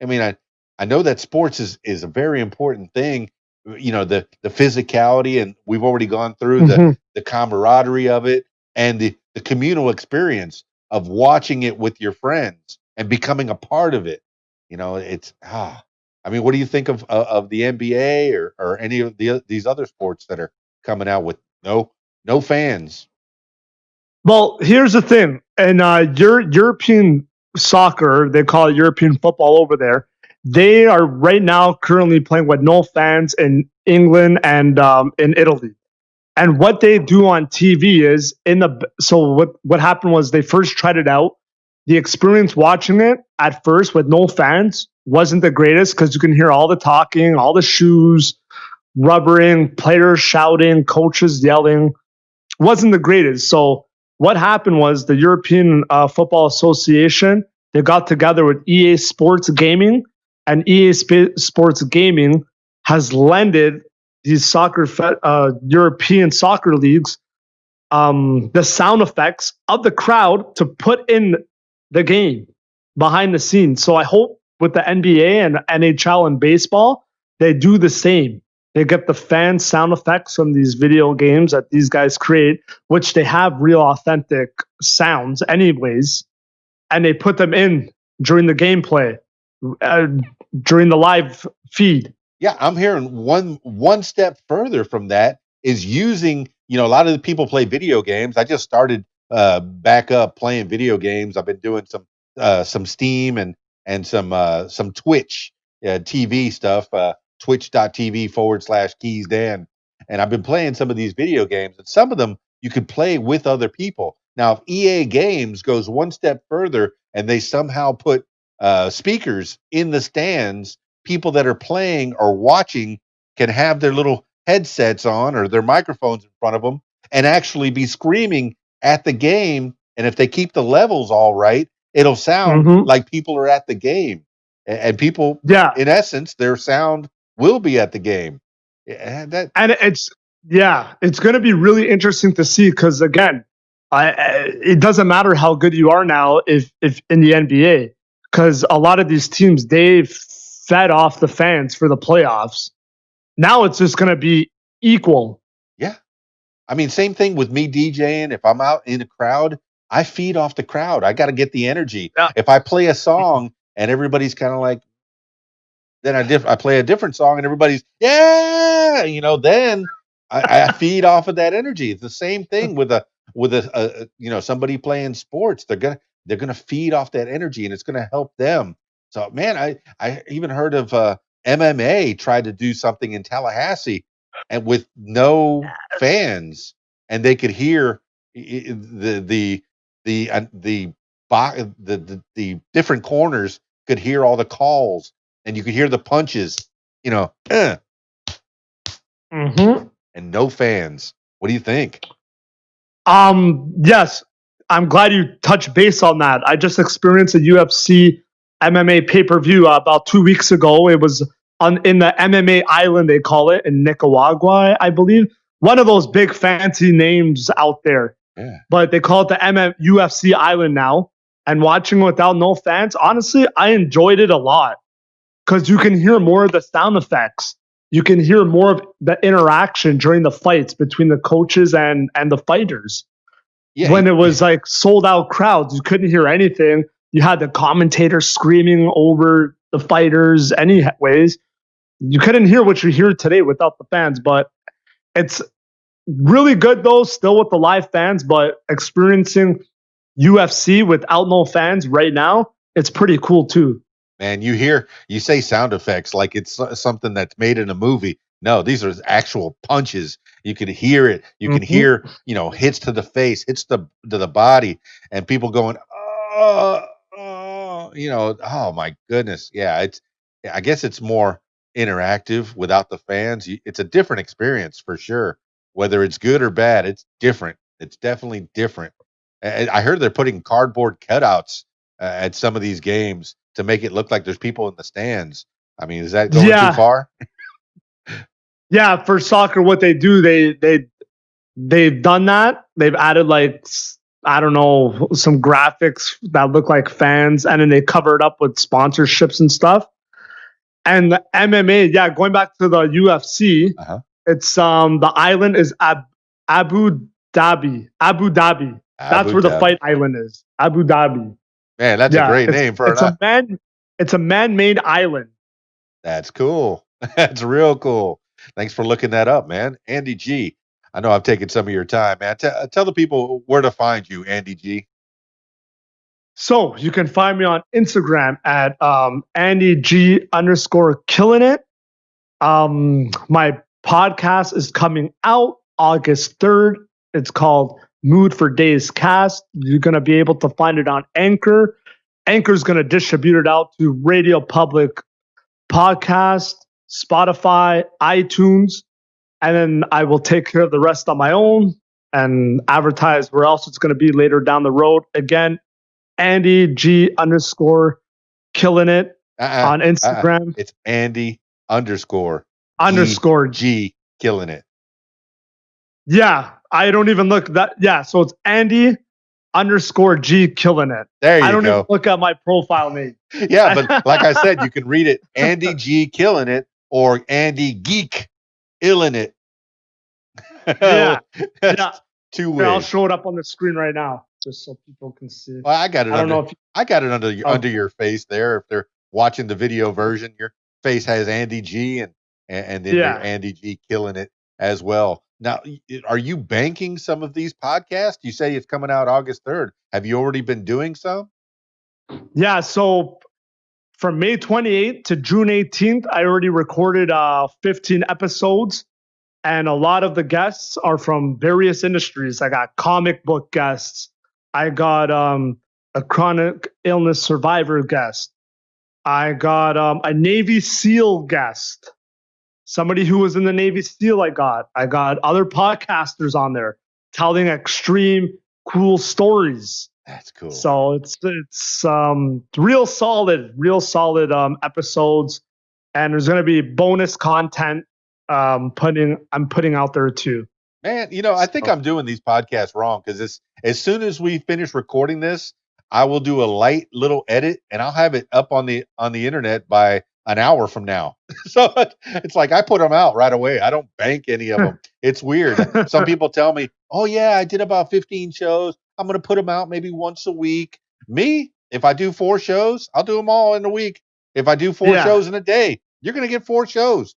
mean, I know that sports is a very important thing. The physicality, and we've already gone through Mhm. the camaraderie of it, and the communal experience of watching it with your friends and becoming a part of it. It's I mean, what do you think of the NBA or any of these other sports that are coming out with no fans? Well, here's the thing. In European soccer, they call it European football over there. They are right now currently playing with no fans in England and in Italy. And what they do on TV is what happened was they first tried it out. The experience watching it at first with no fans wasn't the greatest because you can hear all the talking, all the shoes rubbering, players shouting, coaches yelling. Wasn't the greatest. So what happened was the European Football Association, they got together with EA Sports Gaming, and Sports Gaming has lended these European soccer leagues the sound effects of the crowd to put in the game. behind the scenes. So I hope with the NBA and NHL and baseball, they do the same. They get the fan sound effects from these video games that these guys create, which they have real authentic sounds anyways, and they put them in during the gameplay, uh, during the live feed. Yeah, I'm hearing one step further from that is using, a lot of the people play video games. I just started back up playing video games. I've been doing some Steam and some Twitch TV stuff, twitch.tv/KeysDAN. And I've been playing some of these video games, and some of them you could play with other people. Now, if EA Games goes one step further and they somehow put speakers in the stands, people that are playing or watching can have their little headsets on or their microphones in front of them and actually be screaming at the game. And if they keep the levels all right, it'll sound like people are at the game. And people, Yeah. in essence, their sound will be at the game. And it's going to be really interesting to see because, again, it doesn't matter how good you are now if in the NBA, because a lot of these teams, they've fed off the fans for the playoffs. Now it's just going to be equal. Yeah. I mean, same thing with me DJing. If I'm out in a crowd, I feed off the crowd. I got to get the energy. Yeah. If I play a song and everybody's kind of like, then I play a different song and everybody's, yeah, then I feed off of that energy. It's the same thing with somebody playing sports. They're gonna feed off that energy and it's gonna help them. So man, I even heard of MMA tried to do something in Tallahassee and with no fans, and they could hear the different corners could hear all the calls, and you could hear the punches, and no fans. What do you think? Yes, I'm glad you touched base on that. I just experienced a UFC MMA pay-per-view about 2 weeks ago. It was in the MMA island, they call it, in Nicaragua, I believe. One of those big fancy names out there. Yeah. But they call it the UFC island now. And watching without no fans, honestly, I enjoyed it a lot because you can hear more of the sound effects. You can hear more of the interaction during the fights between the coaches and the fighters. Yeah, when it was like sold out crowds, you couldn't hear anything. You had the commentators screaming over the fighters anyways. You couldn't hear what you hear today without the fans, but it's really good though, still with the live fans, but experiencing UFC without no fans right now, it's pretty cool too. Man, you say sound effects like it's something that's made in a movie. No, these are actual punches. You can hear it. You can hear, hits to the face, hits to the body, and people going, oh, my goodness. Yeah, I guess it's more interactive without the fans. It's a different experience for sure. Whether it's good or bad, it's different. It's definitely different. I heard they're putting cardboard cutouts at some of these games to make it look like there's people in the stands. I mean, is that going too far? Yeah, for soccer, what they do, they've done that. They've added I don't know, some graphics that look like fans, and then they cover it up with sponsorships and stuff. And the MMA, going back to the UFC, it's the island is Abu Dhabi. That's where the fight island is. Abu Dhabi. Man, that's a great name for it's a man-made island. That's cool. That's real cool. Thanks for looking that up, man. Andy G. I know I've taken some of your time, man. Tell the people where to find you, Andy G. So you can find me on Instagram at AndyG_killinit. My podcast is coming out August 3rd. It's called Moodfordays Cast. You're going to be able to find it on Anchor. Anchor's going to distribute it out to Radio Public Podcast, Spotify, iTunes, and then I will take care of the rest on my own and advertise where else it's going to be later down the road. Again, Andy G_killinit on Instagram. It's Andy _ G killing it. Yeah, I don't even look that. Yeah, so it's Andy underscore geekillinit. There I you don't even go. look at my profile name. Yeah, but like I said, you can read it Andy G Killing It or Andy Geek Illin It. Yeah. That's Yeah. two Here, I'll ways. show it up on the screen right now, just so people can see. Well, I got it I don't know under. if I got it under oh, under your face there. If they're watching the video version, your face has Andy G and then your yeah. Andy G Killing It as well. Now, are you banking some of these podcasts? You say it's coming out August 3rd. Have you already been doing some? Yeah. So from May 28th to June 18th, I already recorded 15 episodes. And a lot of the guests are from various industries. I got comic book guests. I got a chronic illness survivor guest. I got a Navy SEAL guest. Somebody who was in the Navy SEAL. I got other podcasters on there telling extreme cool stories. That's cool. So it's real solid episodes, and there's going to be bonus content I'm putting out there too. Man, I think I'm doing these podcasts wrong because as soon as we finish recording this, I will do a light little edit and I'll have it up on the internet by an hour from now. So it's like I put them out right away. I don't bank any of them. It's weird. Some people tell me, "Oh yeah, I did about 15 shows. I'm going to put them out maybe once a week." Me, if I do 4 shows, I'll do them all in a week. If I do 4 shows in a day, you're going to get 4 shows.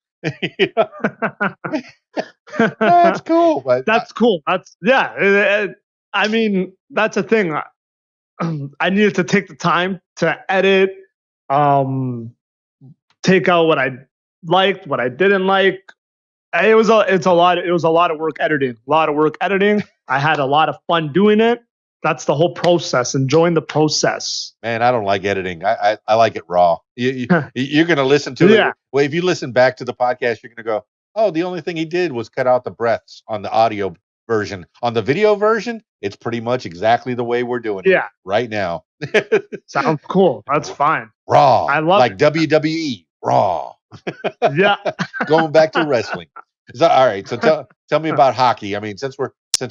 That's cool. But That's cool. That's I mean, that's a thing. I needed to take the time to edit, take out what I liked, what I didn't like. It was a lot of work editing. I had a lot of fun doing it. That's the whole process. Enjoying the process. Man, I don't like editing. I like it raw. You're going to listen to it. Well, if you listen back to the podcast, you're going to go, "Oh, the only thing he did was cut out the breaths on the audio version. On the video version, it's pretty much exactly the way we're doing it right now." Sounds cool. That's fine. Raw. I love like WWE. Raw. Yeah. Going back to wrestling. So, all right. So tell me about hockey. I mean, since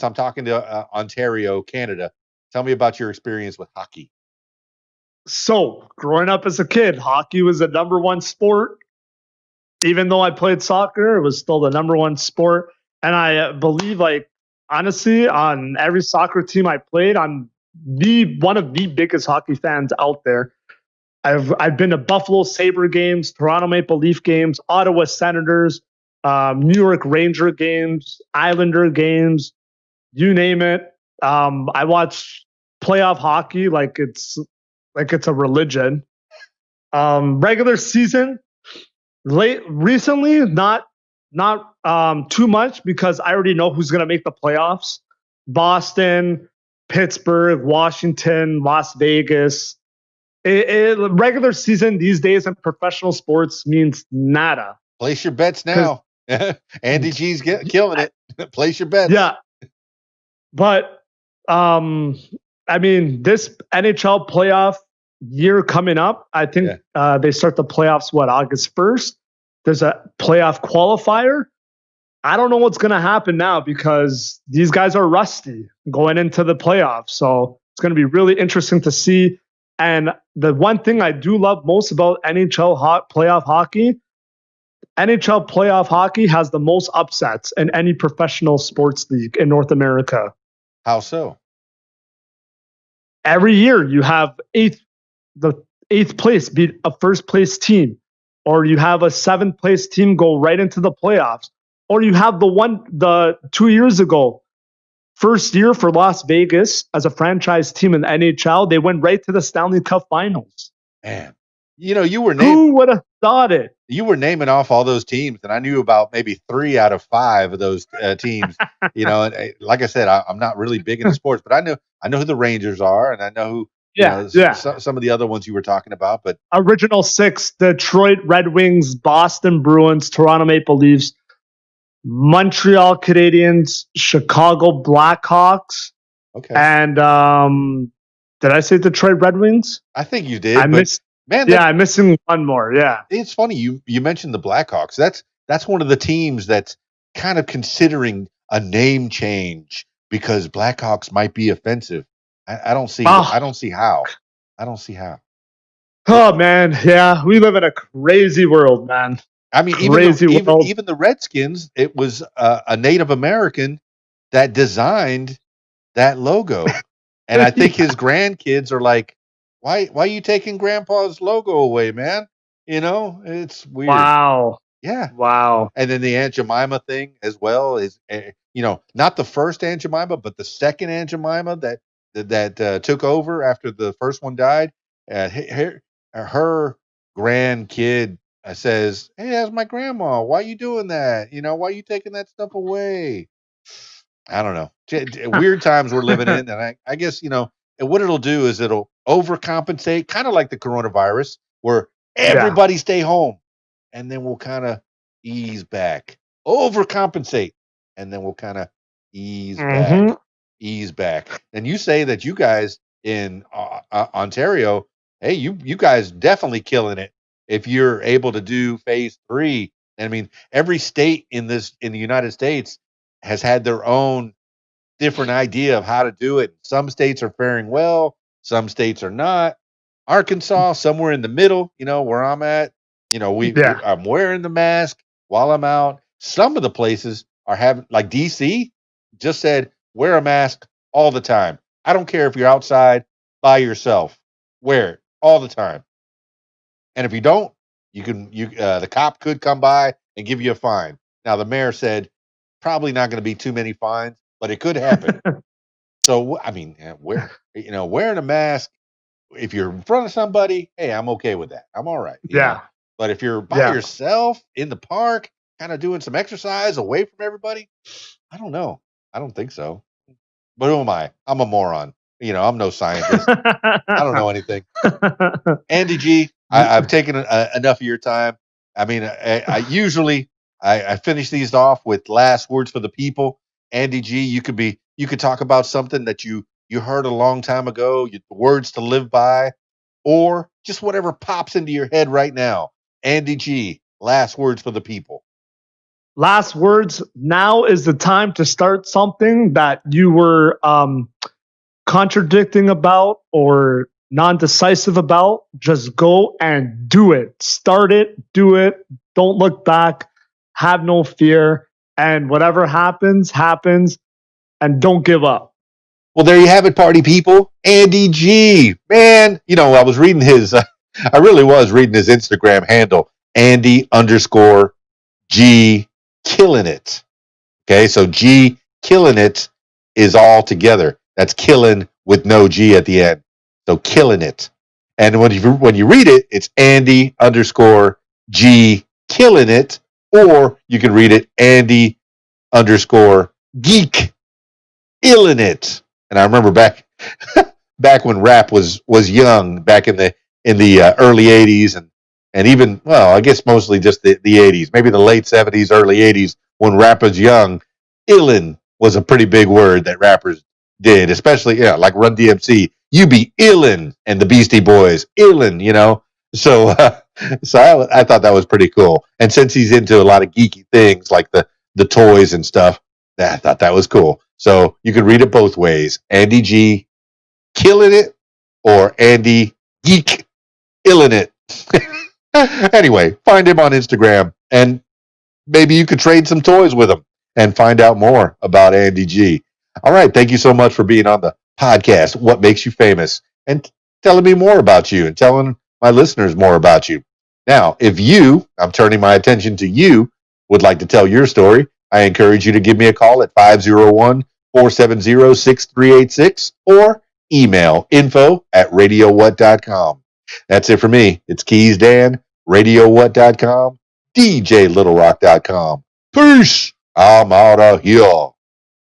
I'm talking to Ontario, Canada, tell me about your experience with hockey. So, growing up as a kid, hockey was the number one sport. Even though I played soccer, it was still the number one sport. And I believe, honestly, on every soccer team I played, I'm one of the biggest hockey fans out there. I've been to Buffalo Sabre games, Toronto Maple Leaf games, Ottawa Senators, New York Ranger games, Islander games, you name it. I watch playoff hockey like it's a religion. Regular season, recently, not too much because I already know who's going to make the playoffs. Boston, Pittsburgh, Washington, Las Vegas. Regular season these days in professional sports means nada. Place your bets now. Andy G's killing it. Place your bets. Yeah. But, I mean, this NHL playoff year coming up, I think they start the playoffs, August 1st? There's a playoff qualifier. I don't know what's going to happen now because these guys are rusty going into the playoffs. So it's going to be really interesting to see. And the one thing I do love most about NHL playoff hockey has the most upsets in any professional sports league in North America. How so? Every year you have the eighth place beat a first place team, or you have a seventh place team go right into the playoffs, or you have the 2 years ago, first year for Las Vegas as a franchise team in the NHL, they went right to the Stanley Cup Finals. Man, who would have thought it? You were naming off all those teams, and I knew about maybe 3 out of 5 of those teams. And like I said, I'm not really big into sports, but I know who the Rangers are, and I know who some of the other ones you were talking about. But original 6: Detroit Red Wings, Boston Bruins, Toronto Maple Leafs, Montreal Canadiens, Chicago Blackhawks. Okay. And did I say Detroit Red Wings? I think you did. I'm missing one more. Yeah. It's funny you mentioned the Blackhawks. That's one of the teams that's kind of considering a name change because Blackhawks might be offensive. I don't see. Oh, I don't see how. I don't see how. oh man, yeah, we live in a crazy world, man. I mean, Crazy world. even the Redskins, it was a Native American that designed that logo, and I think his grandkids are like, why are you taking Grandpa's logo away, man? You know, it's weird. Wow. Yeah. Wow. And then the Aunt Jemima thing as well is, not the first Aunt Jemima, but the second Aunt Jemima that took over after the first one died. Her grandkid says, "Hey, that's my grandma. Why you doing that? Why you taking that stuff away?" I don't know. Weird times we're living in, and I guess and what it'll do is it'll overcompensate, kind of like the coronavirus, where Yeah. everybody stay home, and then we'll kind of ease back, overcompensate, and then we'll kind of ease back, Mm-hmm. ease back. And you say that you guys in Ontario, hey, you guys definitely killing it if you're able to do phase 3. I mean, every state in the United States has had their own different idea of how to do it. Some states are faring well, some states are not. Arkansas, somewhere in the middle, where I'm at, Yeah. I'm wearing the mask while I'm out. Some of the places are having, like DC, just said wear a mask all the time. I don't care if you're outside by yourself, wear it all the time. And if you don't, the cop could come by and give you a fine. Now the mayor said probably not going to be too many fines, but it could happen. So I mean, wearing a mask if you're in front of somebody, hey, I'm okay with that. I'm all right. Yeah. But if you're by Yeah. yourself in the park, kind of doing some exercise away from everybody, I don't know. I don't think so. But who am I? I'm a moron. I'm no scientist. I don't know anything. Andy G, I've taken enough of your time. I mean, I usually I finish these off with last words for the people. Andy G, you could talk about something that you heard a long time ago, words to live by, or just whatever pops into your head right now. Andy G, last words for the people. Last words. Now is the time to start something that you were contradicting about or non-decisive about. Just go and do it. Start it, do it. Don't look back. Have no fear. And whatever happens, happens. And don't give up. Well, there you have it, party people. Andy G, man, I was reading his, I really was reading his Instagram handle, Andy_G killing it. Okay, so G killing it is all together. That's killing with no G at the end. So killing it. And when you read it, it's Andy_G killing it, or you can read it Andy_geek illing it. And I remember back when rap was young, back in the early '80s, and even, well, I guess mostly just the '80s, maybe the late '70s, early '80s, when rap was young. Illin was a pretty big word that rappers did, especially like Run DMC. You be illin, and the Beastie Boys illin. So I thought that was pretty cool. And since he's into a lot of geeky things like the toys and stuff, I thought that was cool. So you could read it both ways. Andy G killing it, or Andy Geek illing it. Anyway, find him on Instagram, and maybe you could trade some toys with him and find out more about Andy G. All right. Thank you so much for being on the podcast, What Makes You Famous, and telling me more about you and telling my listeners more about you. Now, if I'm turning my attention to you, would like to tell your story, I encourage you to give me a call at 501-470-6386 or email info@radiowhat.com. That's it for me. It's KeysDAN, radiowhat.com, DJLittleRock.com. Peace. I'm out of here.